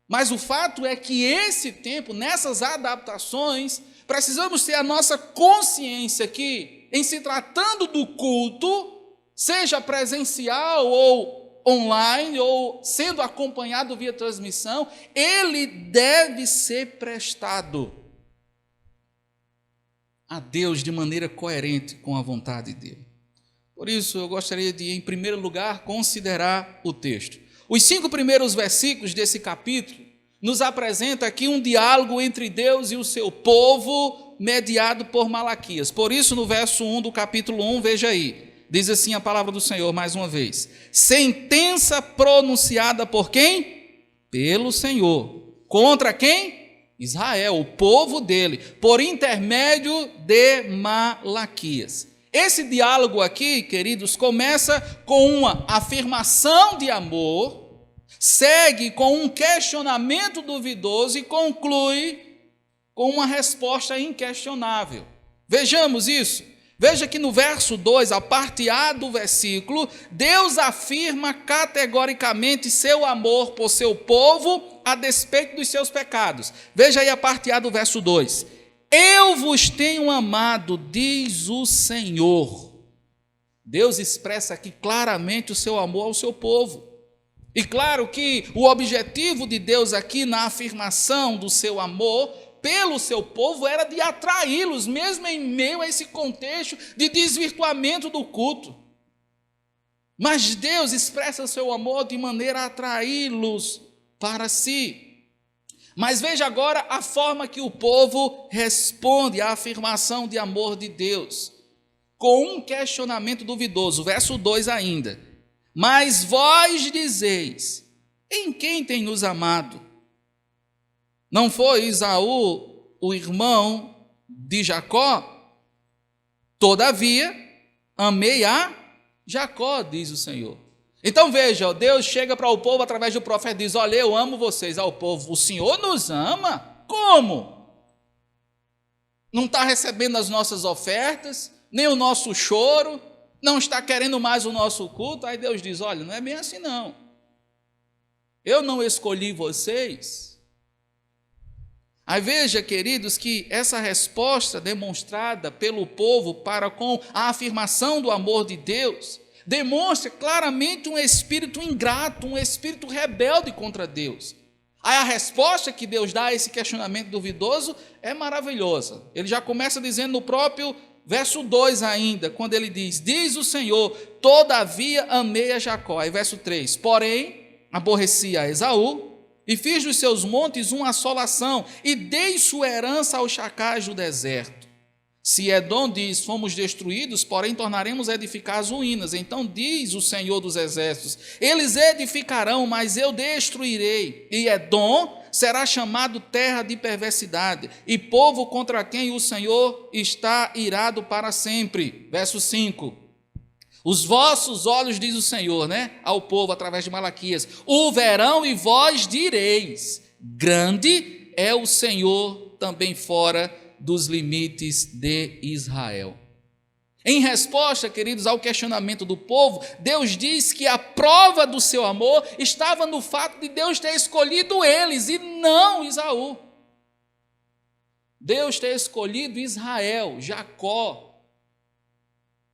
Mas o fato é que esse tempo, nessas adaptações, precisamos ter a nossa consciência que, em se tratando do culto, seja presencial ou online ou sendo acompanhado via transmissão, ele deve ser prestado a Deus de maneira coerente com a vontade dele. Por isso, eu gostaria de, em primeiro lugar, considerar o texto. Os 5 primeiros versículos desse capítulo nos apresenta aqui um diálogo entre Deus e o seu povo, mediado por Malaquias. Por isso, no verso 1 do capítulo 1, veja aí, diz assim a palavra do Senhor, mais uma vez. Sentença pronunciada por quem? Pelo Senhor. Contra quem? Israel, o povo dele, por intermédio de Malaquias. Esse diálogo aqui, queridos, começa com uma afirmação de amor, segue com um questionamento duvidoso e conclui com uma resposta inquestionável. Vejamos isso. Veja que no verso 2, a parte A do versículo, Deus afirma categoricamente seu amor por seu povo a despeito dos seus pecados. Veja aí a parte A do verso 2. Eu vos tenho amado, diz o Senhor. Deus expressa aqui claramente o seu amor ao seu povo. E claro que o objetivo de Deus aqui na afirmação do seu amor pelo seu povo era de atraí-los, mesmo em meio a esse contexto de desvirtuamento do culto. Mas Deus expressa o seu amor de maneira a atraí-los para si. Mas veja agora a forma que o povo responde à afirmação de amor de Deus, com um questionamento duvidoso, verso 2 ainda. Mas vós dizeis, em quem tem nos amado? Não foi Esaú o irmão de Jacó? Todavia, amei a Jacó, diz o Senhor. Então veja, Deus chega para o povo através do profeta e diz, olha, eu amo vocês. Ao povo, o Senhor nos ama? Como? Não está recebendo as nossas ofertas, nem o nosso choro, não está querendo mais o nosso culto? Aí Deus diz, olha, não é bem assim não. Eu não escolhi vocês. Aí veja, queridos, que essa resposta demonstrada pelo povo para com a afirmação do amor de Deus, demonstra claramente um espírito ingrato, um espírito rebelde contra Deus. Aí a resposta que Deus dá a esse questionamento duvidoso é maravilhosa. Ele já começa dizendo no próprio verso 2 ainda, quando ele diz o Senhor, todavia amei a Jacó. Aí verso 3, porém, aborreci a Esaú, e fiz dos seus montes uma assolação, e dei sua herança aos chacais do deserto. Se Edom diz, fomos destruídos, porém tornaremos a edificar as ruínas. Então diz o Senhor dos exércitos, eles edificarão, mas eu destruirei. E Edom será chamado terra de perversidade, e povo contra quem o Senhor está irado para sempre. Verso 5. Os vossos olhos, diz o Senhor, ao povo através de Malaquias, o verão e vós direis, grande é o Senhor também fora dos limites de Israel. Em resposta, queridos, ao questionamento do povo, Deus diz que a prova do seu amor estava no fato de Deus ter escolhido eles e não Esaú. Deus ter escolhido Israel, Jacó,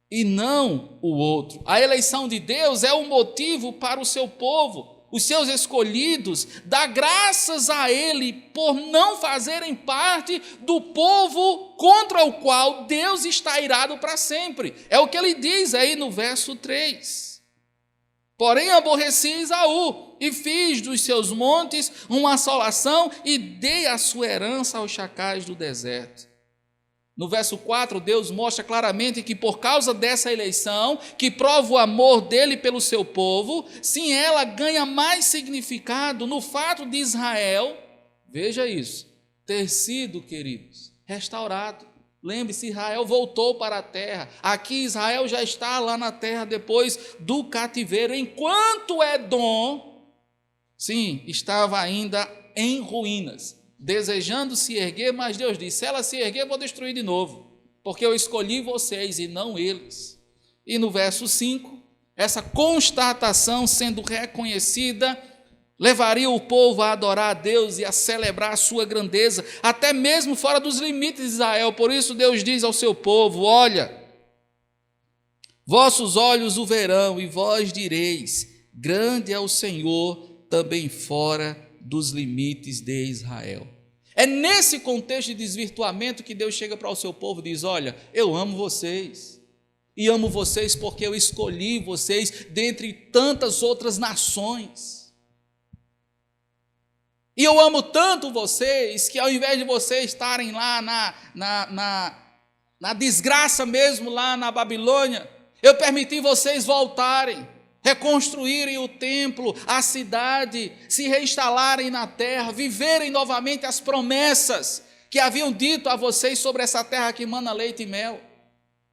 e não o outro. A eleição de Deus é um motivo para o seu povo, os seus escolhidos, dar graças a Ele por não fazerem parte do povo contra o qual Deus está irado para sempre. É o que ele diz aí no verso 3. Porém aborreci Esaú, e fiz dos seus montes uma assolação, e dei a sua herança aos chacais do deserto. No verso 4, Deus mostra claramente que por causa dessa eleição, que prova o amor dele pelo seu povo, sim, ela ganha mais significado no fato de Israel, veja isso, ter sido, queridos, restaurado. Lembre-se, Israel voltou para a terra. Aqui Israel já está lá na terra depois do cativeiro, enquanto Edom, sim, estava ainda em ruínas, desejando se erguer, mas Deus disse, se ela se erguer, eu vou destruir de novo, porque eu escolhi vocês e não eles. E no verso 5, essa constatação sendo reconhecida, levaria o povo a adorar a Deus e a celebrar a sua grandeza, até mesmo fora dos limites de Israel. Por isso Deus diz ao seu povo, olha, vossos olhos o verão, e vós direis, grande é o Senhor também fora dos limites de Israel. É nesse contexto de desvirtuamento que Deus chega para o seu povo e diz, olha, eu amo vocês, e amo vocês porque eu escolhi vocês dentre tantas outras nações. E eu amo tanto vocês que ao invés de vocês estarem lá na desgraça mesmo, lá na Babilônia, eu permiti vocês voltarem, reconstruírem o templo, a cidade, se reinstalarem na terra, viverem novamente as promessas que haviam dito a vocês sobre essa terra que mana leite e mel.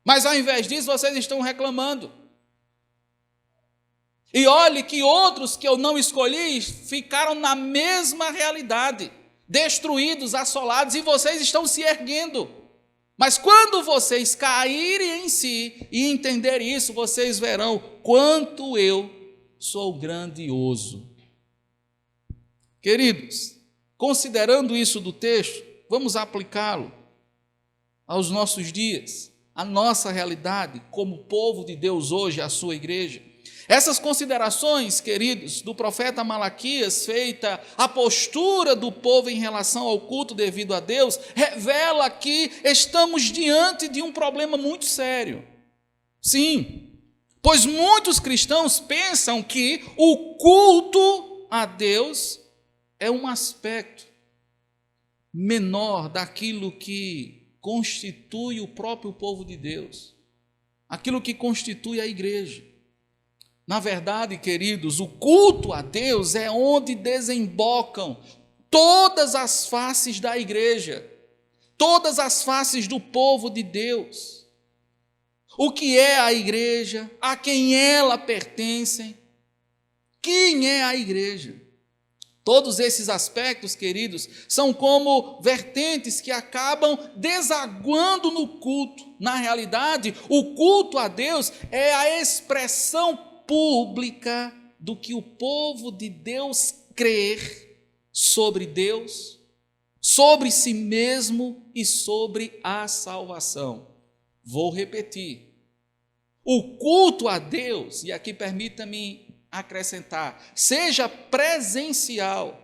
Mas ao invés disso, vocês estão reclamando. E olhe que outros que eu não escolhi ficaram na mesma realidade, destruídos, assolados, e vocês estão se erguendo. Mas quando vocês caírem em si e entenderem isso, vocês verão quanto eu sou grandioso. Queridos, considerando isso do texto, vamos aplicá-lo aos nossos dias, a nossa realidade como povo de Deus hoje, a sua igreja. Essas considerações, queridos, do profeta Malaquias, feita a postura do povo em relação ao culto devido a Deus, revela que estamos diante de um problema muito sério. Sim, pois muitos cristãos pensam que o culto a Deus é um aspecto menor daquilo que constitui o próprio povo de Deus, aquilo que constitui a igreja. Na verdade, queridos, o culto a Deus é onde desembocam todas as faces da igreja, todas as faces do povo de Deus. O que é a igreja, a quem ela pertence, quem é a igreja. Todos esses aspectos, queridos, são como vertentes que acabam desaguando no culto. Na realidade, o culto a Deus é a expressão pública do que o povo de Deus crê sobre Deus, sobre si mesmo e sobre a salvação. Vou repetir. O culto a Deus, e aqui permita-me acrescentar, seja presencial,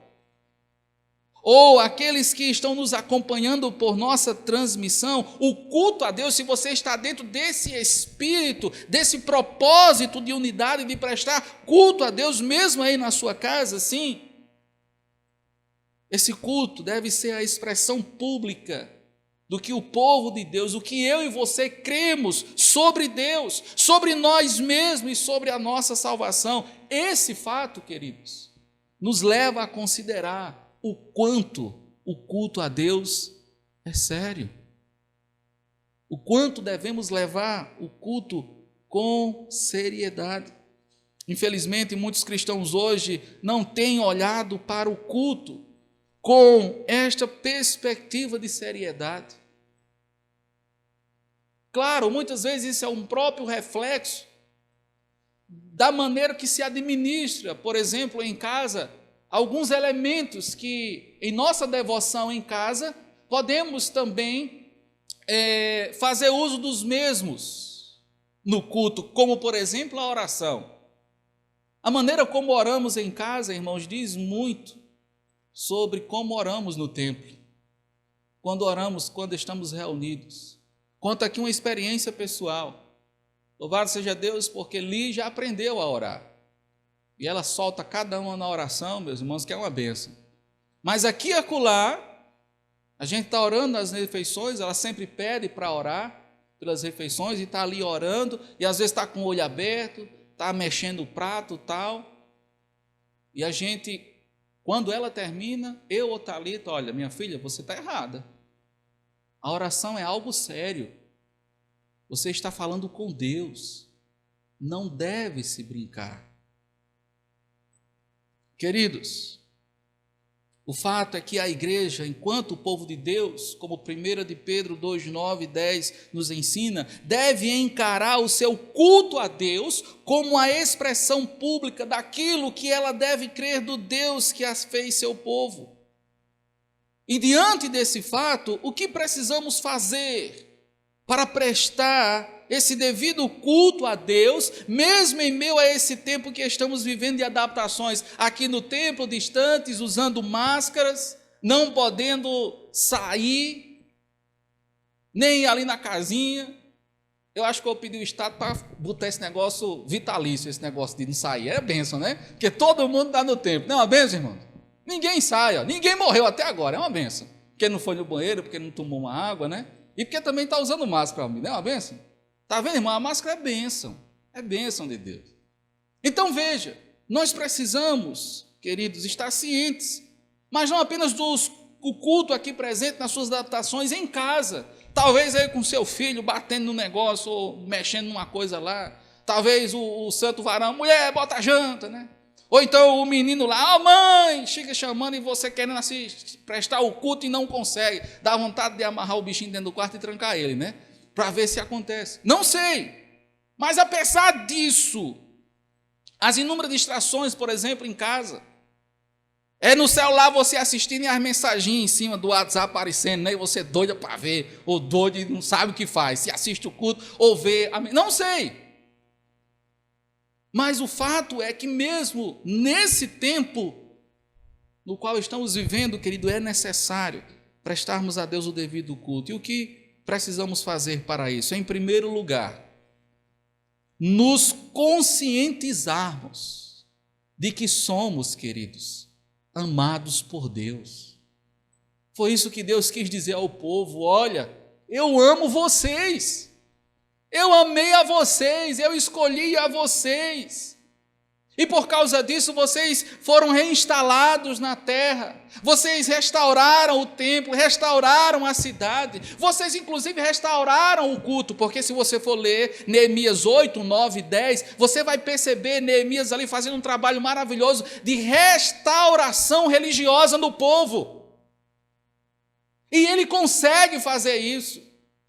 ou aqueles que estão nos acompanhando por nossa transmissão, o culto a Deus, se você está dentro desse espírito, desse propósito de unidade, de prestar culto a Deus, mesmo aí na sua casa, sim, esse culto deve ser a expressão pública do que o povo de Deus, o que eu e você cremos sobre Deus, sobre nós mesmos e sobre a nossa salvação. Esse fato, queridos, nos leva a considerar o quanto o culto a Deus é sério. O quanto devemos levar o culto com seriedade. Infelizmente, muitos cristãos hoje não têm olhado para o culto com esta perspectiva de seriedade. Claro, muitas vezes isso é um próprio reflexo da maneira que se administra, por exemplo, em casa, alguns elementos que, em nossa devoção em casa, podemos também fazer uso dos mesmos no culto, como, por exemplo, a oração. A maneira como oramos em casa, irmãos, diz muito sobre como oramos no templo, quando oramos, quando estamos reunidos. Conto aqui uma experiência pessoal. Louvado seja Deus, porque Li já aprendeu a orar. E ela solta cada uma na oração, meus irmãos, que é uma bênção. Mas aqui e acolá, a gente está orando nas refeições, ela sempre pede para orar pelas refeições, e está ali orando, e às vezes está com o olho aberto, está mexendo o prato e tal. E a gente, quando ela termina, eu ou Thalita, olha, minha filha, você está errada. A oração é algo sério. Você está falando com Deus. Não deve se brincar. Queridos, o fato é que a igreja, enquanto o povo de Deus, como 1 de Pedro 2, 9 e 10 nos ensina, deve encarar o seu culto a Deus como a expressão pública daquilo que ela deve crer do Deus que as fez seu povo. E diante desse fato, o que precisamos fazer para prestar esse devido culto a Deus, mesmo em meio a esse tempo que estamos vivendo de adaptações, aqui no templo, distantes, usando máscaras, não podendo sair, nem ali na casinha? Eu acho que eu pedi o Estado para botar esse negócio vitalício, esse negócio de não sair. É bênção, né? Porque todo mundo está no templo. Não é uma bênção, irmão? Ninguém sai, ó. Ninguém morreu até agora, é uma bênção. Porque não foi no banheiro, porque não tomou uma água, né? E porque também está usando máscara, não é uma bênção? Está vendo, irmão? A máscara é bênção de Deus. Então veja, nós precisamos, queridos, estar cientes, mas não apenas do culto aqui presente nas suas adaptações em casa, talvez aí com seu filho batendo no negócio ou mexendo numa coisa lá, talvez o santo varão, mulher, bota a janta, né? Ou então o menino lá, mãe, chega chamando e você querendo prestar o culto e não consegue. Dá vontade de amarrar o bichinho dentro do quarto e trancar ele, né? Para ver se acontece. Não sei. Mas apesar disso, as inúmeras distrações, por exemplo, em casa, É no celular você assistindo e as mensagens em cima do WhatsApp aparecendo, né? E você doida para ver, ou doido e não sabe o que faz. Se assiste o culto ou vê, não sei. Mas o fato é que mesmo nesse tempo no qual estamos vivendo, querido, é necessário prestarmos a Deus o devido culto. E o que precisamos fazer para isso? Em primeiro lugar, nos conscientizarmos de que somos, queridos, amados por Deus. Foi isso que Deus quis dizer ao povo: olha, eu amo vocês, eu amei a vocês, eu escolhi a vocês, e por causa disso vocês foram reinstalados na terra, vocês restauraram o templo, restauraram a cidade, vocês inclusive restauraram o culto, porque se você for ler Neemias 8, 9, 10, você vai perceber Neemias ali fazendo um trabalho maravilhoso de restauração religiosa no povo, e ele consegue fazer isso.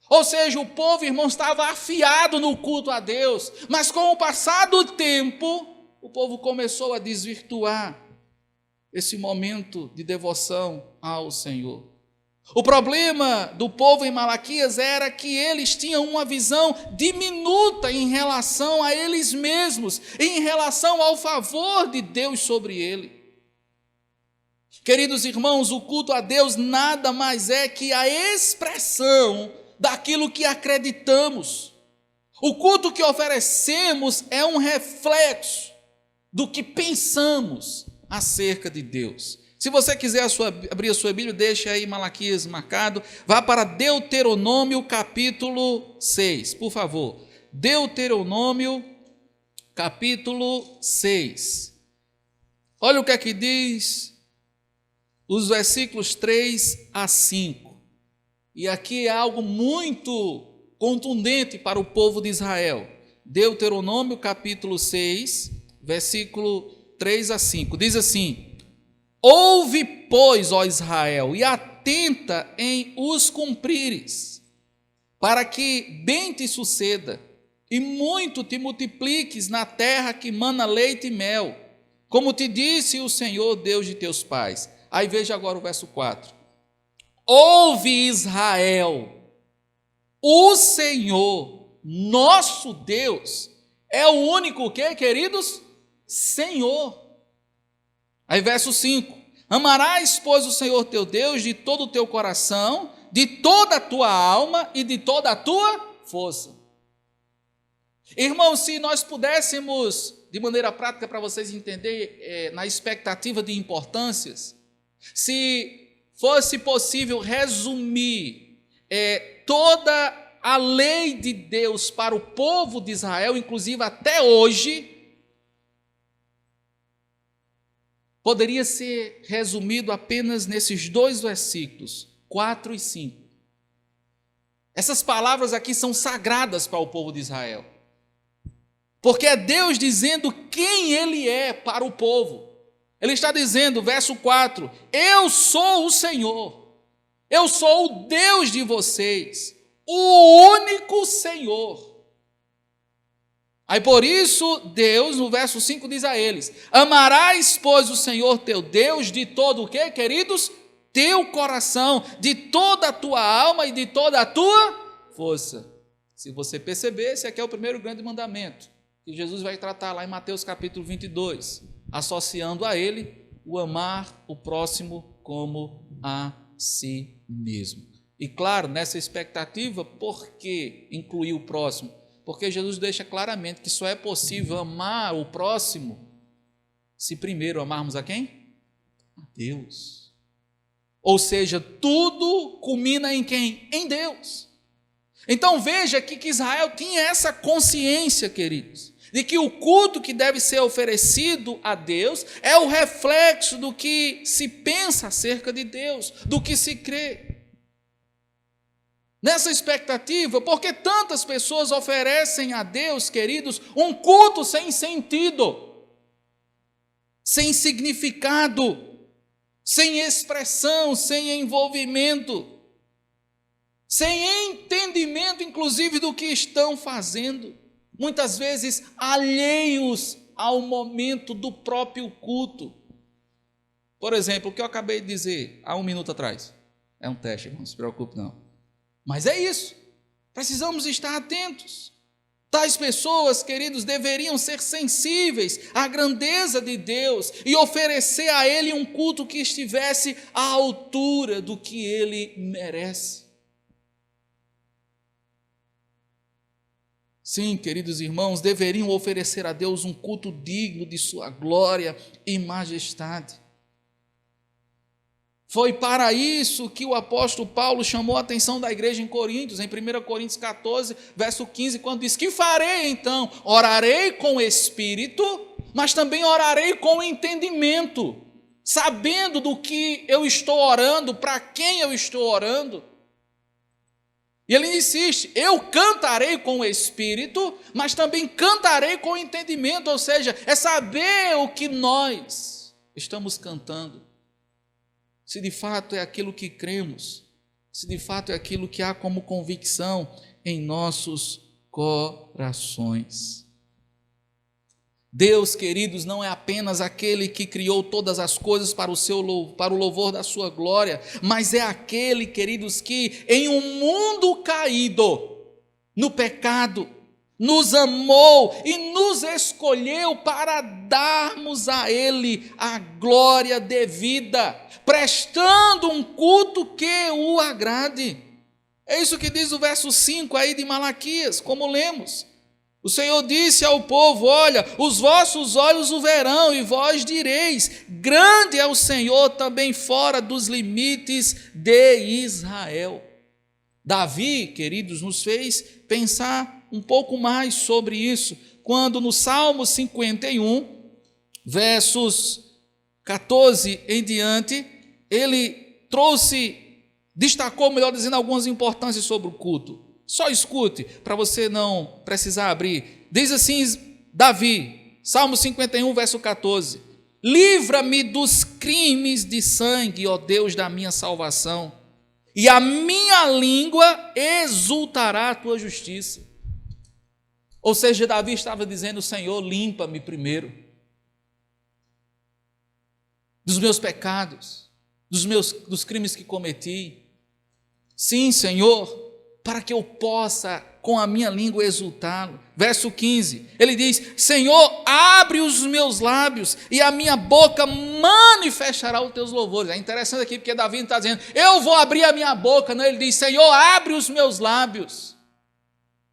Ou seja, o povo, irmão, estava afiado no culto a Deus, mas com o passar do tempo, o povo começou a desvirtuar esse momento de devoção ao Senhor. O problema do povo em Malaquias era que eles tinham uma visão diminuta em relação a eles mesmos, em relação ao favor de Deus sobre ele. Queridos irmãos, o culto a Deus nada mais é que a expressão daquilo que acreditamos. O culto que oferecemos é um reflexo do que pensamos acerca de Deus. Se você quiser abrir a sua Bíblia, deixa aí Malaquias marcado, vá para Deuteronômio capítulo 6, por favor. Deuteronômio capítulo 6. Olha o que é que diz os versículos 3 a 5. E aqui é algo muito contundente para o povo de Israel. Deuteronômio capítulo 6, versículo 3 a 5, diz assim: ouve, pois, ó Israel, e atenta em os cumprires, para que bem te suceda, e muito te multipliques na terra que mana leite e mel, como te disse o Senhor, Deus de teus pais. Aí veja agora o verso 4. Ouve, Israel, o Senhor, nosso Deus, é o único o quê, queridos? Senhor. Aí verso 5, amarás, pois, o Senhor teu Deus de todo o teu coração, de toda a tua alma e de toda a tua força. Irmãos, se nós pudéssemos, de maneira prática para vocês entenderem, na expectativa de importâncias, se fosse possível resumir toda a lei de Deus para o povo de Israel, inclusive até hoje, poderia ser resumido apenas nesses dois versículos, 4 e 5. Essas palavras aqui são sagradas para o povo de Israel, porque é Deus dizendo quem Ele é para o povo. Ele está dizendo, verso 4, eu sou o Senhor, eu sou o Deus de vocês, o único Senhor. Aí por isso Deus, no verso 5, diz a eles, amarás, pois, o Senhor teu Deus de todo o quê, queridos? Teu coração, de toda a tua alma e de toda a tua força. Se você perceber, esse aqui é o primeiro grande mandamento, que Jesus vai tratar lá em Mateus capítulo 22, associando a ele o amar o próximo como a si mesmo. E claro, nessa expectativa, por que incluir o próximo? Porque Jesus deixa claramente que só é possível amar o próximo se primeiro amarmos a quem? A Deus. Ou seja, tudo culmina em quem? Em Deus. Então veja aqui que Israel tinha essa consciência, queridos, de que o culto que deve ser oferecido a Deus é o reflexo do que se pensa acerca de Deus, do que se crê. Nessa expectativa, porque tantas pessoas oferecem a Deus, queridos, um culto sem sentido, sem significado, sem expressão, sem envolvimento, sem entendimento, inclusive, do que estão fazendo, muitas vezes alheios ao momento do próprio culto. Por exemplo, o que eu acabei de dizer há um minuto atrás. É um teste, não se preocupe não. Mas é isso. Precisamos estar atentos. Tais pessoas, queridos, deveriam ser sensíveis à grandeza de Deus e oferecer a Ele um culto que estivesse à altura do que Ele merece. Sim, queridos irmãos, deveriam oferecer a Deus um culto digno de sua glória e majestade. Foi para isso que o apóstolo Paulo chamou a atenção da igreja em Coríntios, em 1 Coríntios 14, verso 15, quando diz: que farei então? Orarei com o espírito, mas também orarei com o entendimento, sabendo do que eu estou orando, para quem eu estou orando. E ele insiste: eu cantarei com o espírito, mas também cantarei com o entendimento, ou seja, é saber o que nós estamos cantando. Se de fato é aquilo que cremos, se de fato é aquilo que há como convicção em nossos corações. Deus, queridos, não é apenas aquele que criou todas as coisas para o louvor da sua glória, mas é aquele, queridos, que em um mundo caído, no pecado, nos amou e nos escolheu para darmos a Ele a glória devida, prestando um culto que o agrade. É isso que diz o verso 5 aí de Malaquias, como lemos. O Senhor disse ao povo: olha, os vossos olhos o verão, e vós direis: grande é o Senhor também fora dos limites de Israel. Davi, queridos, nos fez pensar um pouco mais sobre isso, quando no Salmo 51, versos 14 em diante, ele destacou, melhor dizendo, algumas importâncias sobre o culto. Só escute, para você não precisar abrir. Diz assim Davi, Salmo 51, verso 14: livra-me dos crimes de sangue, ó Deus da minha salvação, e a minha língua exultará a tua justiça. Ou seja, Davi estava dizendo: Senhor, limpa-me primeiro dos meus pecados, dos crimes que cometi. Sim, Senhor, para que eu possa com a minha língua exultá-lo. Verso 15, ele diz: Senhor, abre os meus lábios e a minha boca manifestará os teus louvores. É interessante aqui porque Davi não está dizendo: eu vou abrir a minha boca, não, ele diz: Senhor, abre os meus lábios,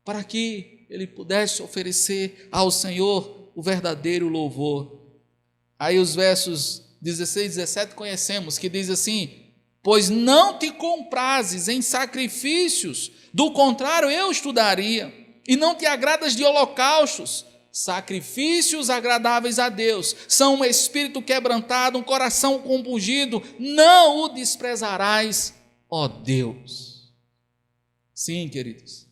para que ele pudesse oferecer ao Senhor o verdadeiro louvor. Aí os versos 16 e 17 conhecemos, que diz assim: pois não te comprazes em sacrifícios, do contrário eu estudaria, e não te agradas de holocaustos. Sacrifícios agradáveis a Deus são um espírito quebrantado, um coração compungido, não o desprezarás, ó Deus. Sim, queridos.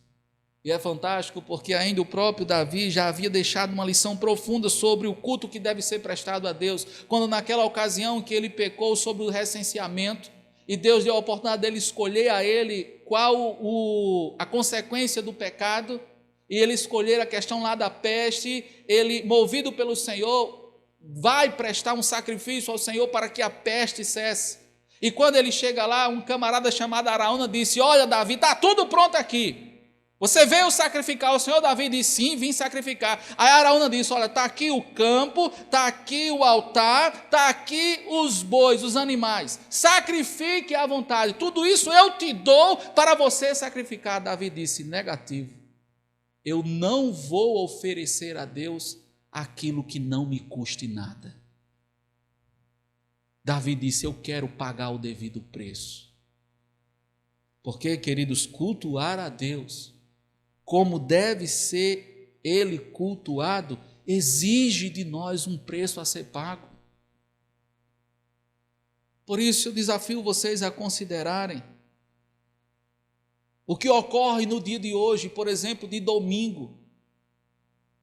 E é fantástico porque ainda o próprio Davi já havia deixado uma lição profunda sobre o culto que deve ser prestado a Deus, quando naquela ocasião que ele pecou sobre o recenseamento, e Deus deu a oportunidade dele escolher a ele qual a consequência do pecado, e ele escolher a questão lá da peste. Ele, movido pelo Senhor, vai prestar um sacrifício ao Senhor para que a peste cesse. E quando ele chega lá, um camarada chamado Araúna disse: olha, Davi, está tudo pronto aqui. Você veio sacrificar? O Senhor Davi disse: sim, vim sacrificar. Aí Araúna disse: olha, está aqui o campo, está aqui o altar, está aqui os bois, os animais, sacrifique à vontade, tudo isso eu te dou para você sacrificar. Davi disse: negativo, eu não vou oferecer a Deus aquilo que não me custe nada. Davi disse: eu quero pagar o devido preço. Porque, queridos, cultuar a Deus como deve ser Ele cultuado, exige de nós um preço a ser pago. Por isso eu desafio vocês a considerarem o que ocorre no dia de hoje, por exemplo, de domingo,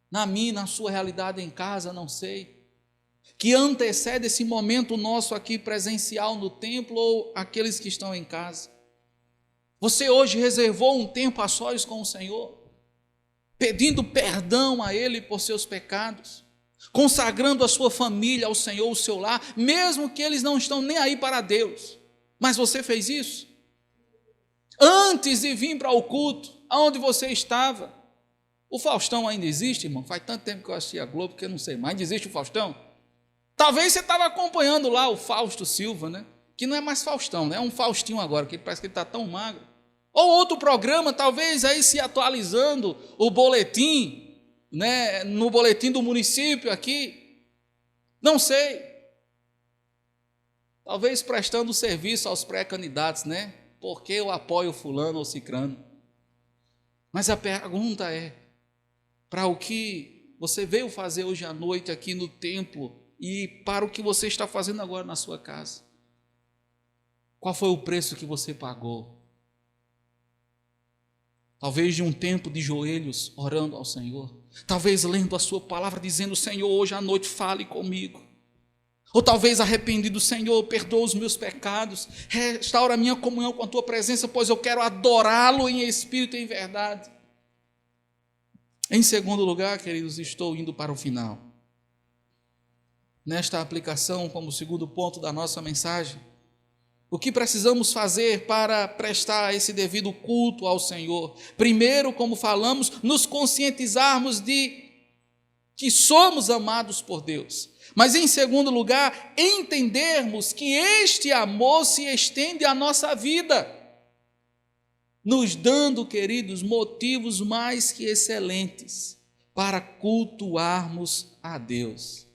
na sua realidade em casa, não sei, que antecede esse momento nosso aqui presencial no templo ou aqueles que estão em casa. Você hoje reservou um tempo a sós com o Senhor, pedindo perdão a Ele por seus pecados? consagrando a sua família ao Senhor, o seu lar, mesmo que eles não estão nem aí para Deus. Mas você fez isso? Antes de vir para o culto, aonde você estava? O Faustão ainda existe, irmão? Faz tanto tempo que eu assisti a Globo que eu não sei mais. Ainda existe o Faustão? Talvez você estava acompanhando lá o Fausto Silva, né? Que não é mais Faustão, né? É um Faustinho agora, que parece que ele está tão magro. Ou outro programa, talvez aí se atualizando o boletim, né? No boletim do município aqui. Não sei. Talvez prestando serviço aos pré-candidatos, né? Porque eu apoio fulano ou cicrano. Mas a pergunta é, para o que você veio fazer hoje à noite aqui no templo e para o que você está fazendo agora na sua casa? Qual foi o preço que você pagou? Talvez de um tempo de joelhos orando ao Senhor. Talvez lendo a sua palavra, dizendo: Senhor, hoje à noite fale comigo. Ou talvez arrependido: Senhor, perdoa os meus pecados, restaura a minha comunhão com a tua presença, pois eu quero adorá-lo em espírito e em verdade. Em segundo lugar, queridos, estou indo para o final. Nesta aplicação, como segundo ponto da nossa mensagem, o que precisamos fazer para prestar esse devido culto ao Senhor? Primeiro, como falamos, nos conscientizarmos de que somos amados por Deus. Mas, em segundo lugar, entendermos que este amor se estende à nossa vida, nos dando, queridos, motivos mais que excelentes para cultuarmos a Deus.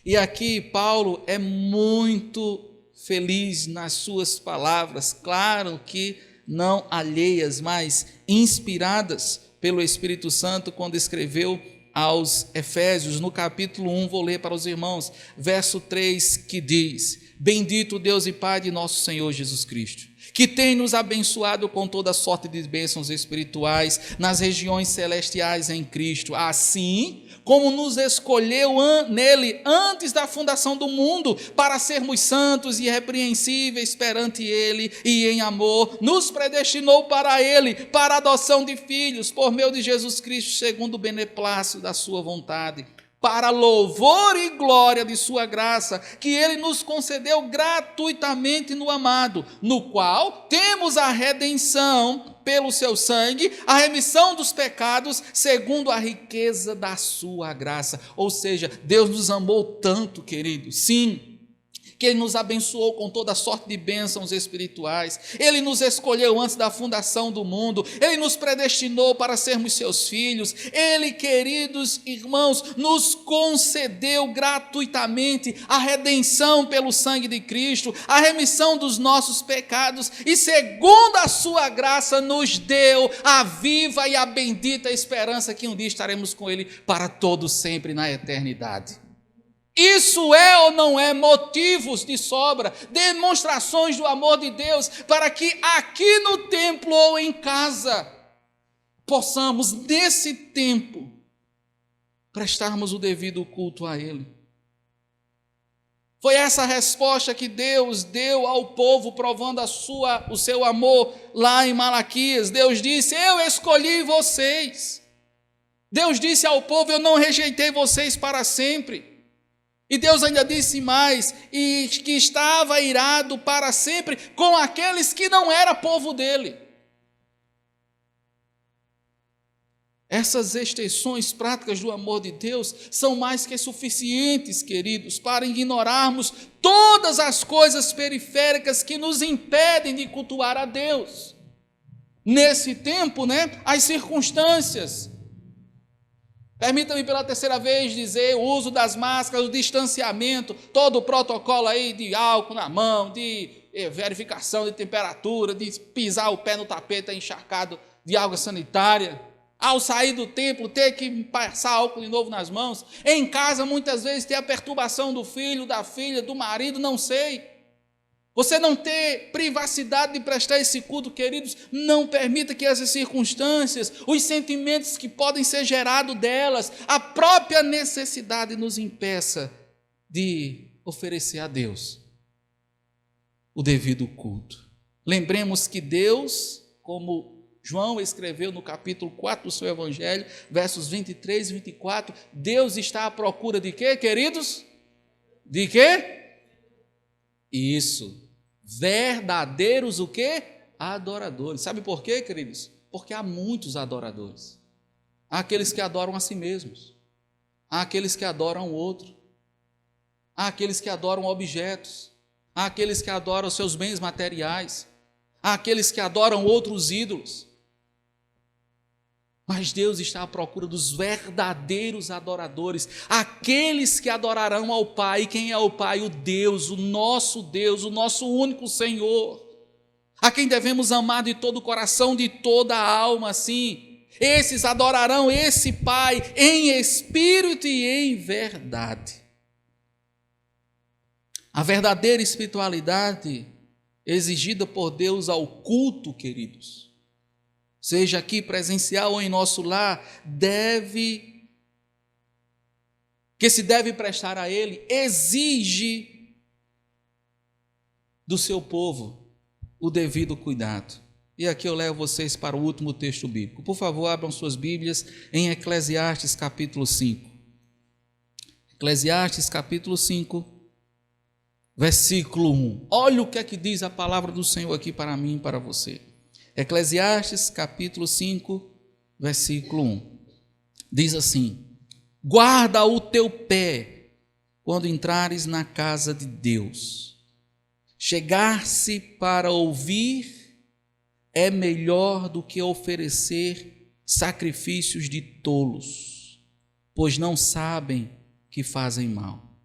E aqui Paulo é muito feliz nas suas palavras, claro que não alheias, mas inspiradas pelo Espírito Santo, quando escreveu aos Efésios, no capítulo 1, vou ler para os irmãos, verso 3, que diz: Bendito Deus e Pai de nosso Senhor Jesus Cristo, que tem nos abençoado com toda sorte de bênçãos espirituais nas regiões celestiais em Cristo, assim como nos escolheu nele antes da fundação do mundo, para sermos santos e irrepreensíveis perante ele, e em amor nos predestinou para ele, para a adoção de filhos, por meio de Jesus Cristo, segundo o beneplácito da sua vontade, para louvor e glória de sua graça, que ele nos concedeu gratuitamente no amado, no qual temos a redenção pelo seu sangue, a remissão dos pecados, segundo a riqueza da sua graça. Ou seja, Deus nos amou tanto, queridos, sim, que ele nos abençoou com toda sorte de bênçãos espirituais. Ele nos escolheu antes da fundação do mundo, ele nos predestinou para sermos seus filhos. Ele, queridos irmãos, nos concedeu gratuitamente a redenção pelo sangue de Cristo, a remissão dos nossos pecados, e segundo a sua graça nos deu a viva e a bendita esperança que um dia estaremos com ele para todo sempre na eternidade. Isso é ou não é motivos de sobra, demonstrações do amor de Deus, para que aqui no templo ou em casa, possamos nesse tempo prestarmos o devido culto a Ele. Foi essa a resposta que Deus deu ao povo, provando o seu amor lá em Malaquias. Deus disse: eu escolhi vocês. Deus disse ao povo: eu não rejeitei vocês para sempre. E Deus ainda disse mais, e que estava irado para sempre com aqueles que não era povo dele. Essas extensões práticas do amor de Deus são mais que suficientes, queridos, para ignorarmos todas as coisas periféricas que nos impedem de cultuar a Deus. Nesse tempo, as circunstâncias. Permita-me pela terceira vez dizer: o uso das máscaras, o distanciamento, todo o protocolo aí de álcool na mão, de verificação de temperatura, de pisar o pé no tapete encharcado de água sanitária. Ao sair do templo, ter que passar álcool de novo nas mãos. Em casa, muitas vezes, ter a perturbação do filho, da filha, do marido, não sei. Você não ter privacidade de prestar esse culto, queridos, não permita que essas circunstâncias, os sentimentos que podem ser gerados delas, a própria necessidade nos impeça de oferecer a Deus o devido culto. Lembremos que Deus, como João escreveu no capítulo 4 do seu evangelho, versos 23 e 24, Deus está à procura de quê, queridos? De quê? Isso, verdadeiros o quê? Adoradores. Sabe por quê, queridos? Porque há muitos adoradores. Há aqueles que adoram a si mesmos, há aqueles que adoram o outro, há aqueles que adoram objetos, há aqueles que adoram seus bens materiais, há aqueles que adoram outros ídolos. Mas Deus está à procura dos verdadeiros adoradores, aqueles que adorarão ao Pai. Quem é o Pai? O Deus, o nosso único Senhor, a quem devemos amar de todo o coração, de toda a alma, sim. Esses adorarão esse Pai em espírito e em verdade. A verdadeira espiritualidade exigida por Deus ao culto, queridos, seja aqui presencial ou em nosso lar, que se deve prestar a Ele, exige do seu povo o devido cuidado. E aqui eu levo vocês para o último texto bíblico. Por favor, abram suas Bíblias em Eclesiastes capítulo 5. Eclesiastes capítulo 5, versículo 1. Olha o que é que diz a palavra do Senhor aqui para mim e para você. Eclesiastes capítulo 5, versículo 1. Diz assim: guarda o teu pé quando entrares na casa de Deus. Chegar-se para ouvir é melhor do que oferecer sacrifícios de tolos, pois não sabem que fazem mal.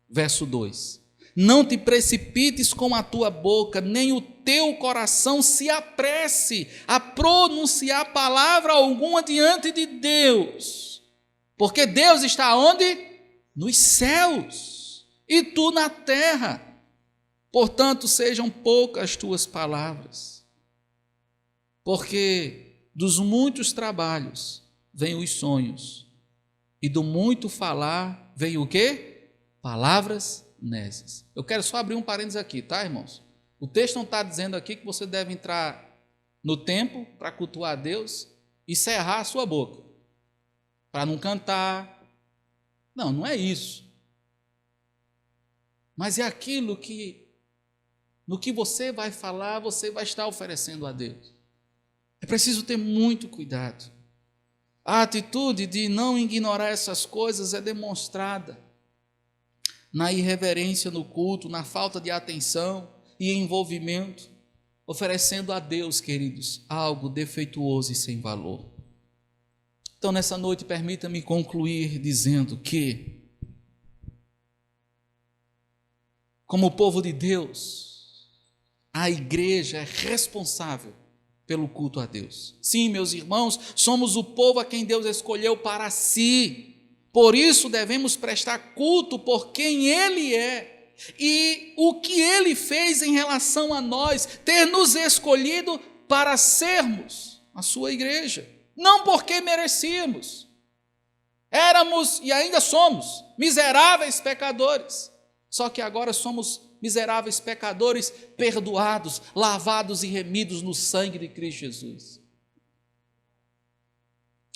Verso 2: não te precipites com a tua boca, nem o teu coração se apresse a pronunciar palavra alguma diante de Deus, porque Deus está onde? Nos céus, e tu na terra. Portanto, sejam poucas as tuas palavras, porque dos muitos trabalhos vêm os sonhos, e do muito falar vem o quê? Palavras nécias. Eu quero só abrir um parênteses aqui, tá, irmãos? O texto não está dizendo aqui que você deve entrar no templo para cultuar a Deus e cerrar a sua boca, para não cantar. Não, não é isso. Mas é aquilo que, no que você vai falar, você vai estar oferecendo a Deus. É preciso ter muito cuidado. A atitude de não ignorar essas coisas é demonstrada na irreverência no culto, na falta de atenção e envolvimento, oferecendo a Deus, queridos, algo defeituoso e sem valor. Então, nessa noite, permita-me concluir dizendo que, como povo de Deus, a igreja é responsável pelo culto a Deus. Sim, meus irmãos, somos o povo a quem Deus escolheu para si. Por isso devemos prestar culto por quem Ele é e o que Ele fez em relação a nós, ter nos escolhido para sermos a sua igreja, não porque merecíamos. Éramos e ainda somos miseráveis pecadores, só que agora somos miseráveis pecadores perdoados, lavados e remidos no sangue de Cristo Jesus.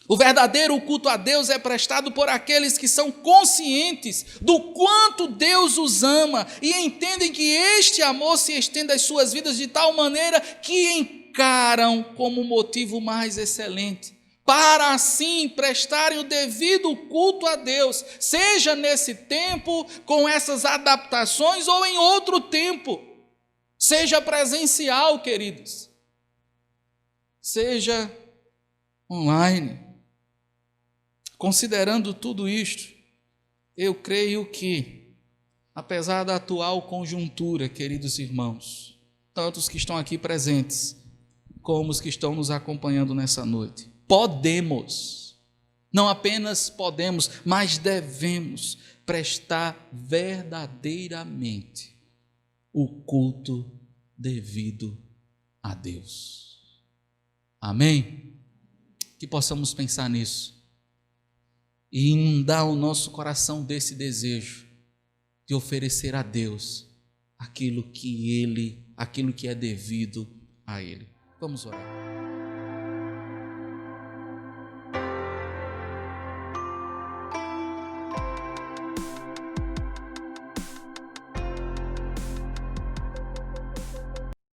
O verdadeiro culto a Deus é prestado por aqueles que são conscientes do quanto Deus os ama e entendem que este amor se estende às suas vidas de tal maneira que encaram como o motivo mais excelente para assim prestarem o devido culto a Deus, seja nesse tempo, com essas adaptações, ou em outro tempo, seja presencial, queridos, seja online. Considerando tudo isto, eu creio que, apesar da atual conjuntura, queridos irmãos, tanto os que estão aqui presentes, como os que estão nos acompanhando nessa noite, podemos, não apenas podemos, mas devemos prestar verdadeiramente o culto devido a Deus. Amém? Que possamos pensar nisso e inundar o nosso coração desse desejo de oferecer a Deus aquilo que é devido a Ele. Vamos orar.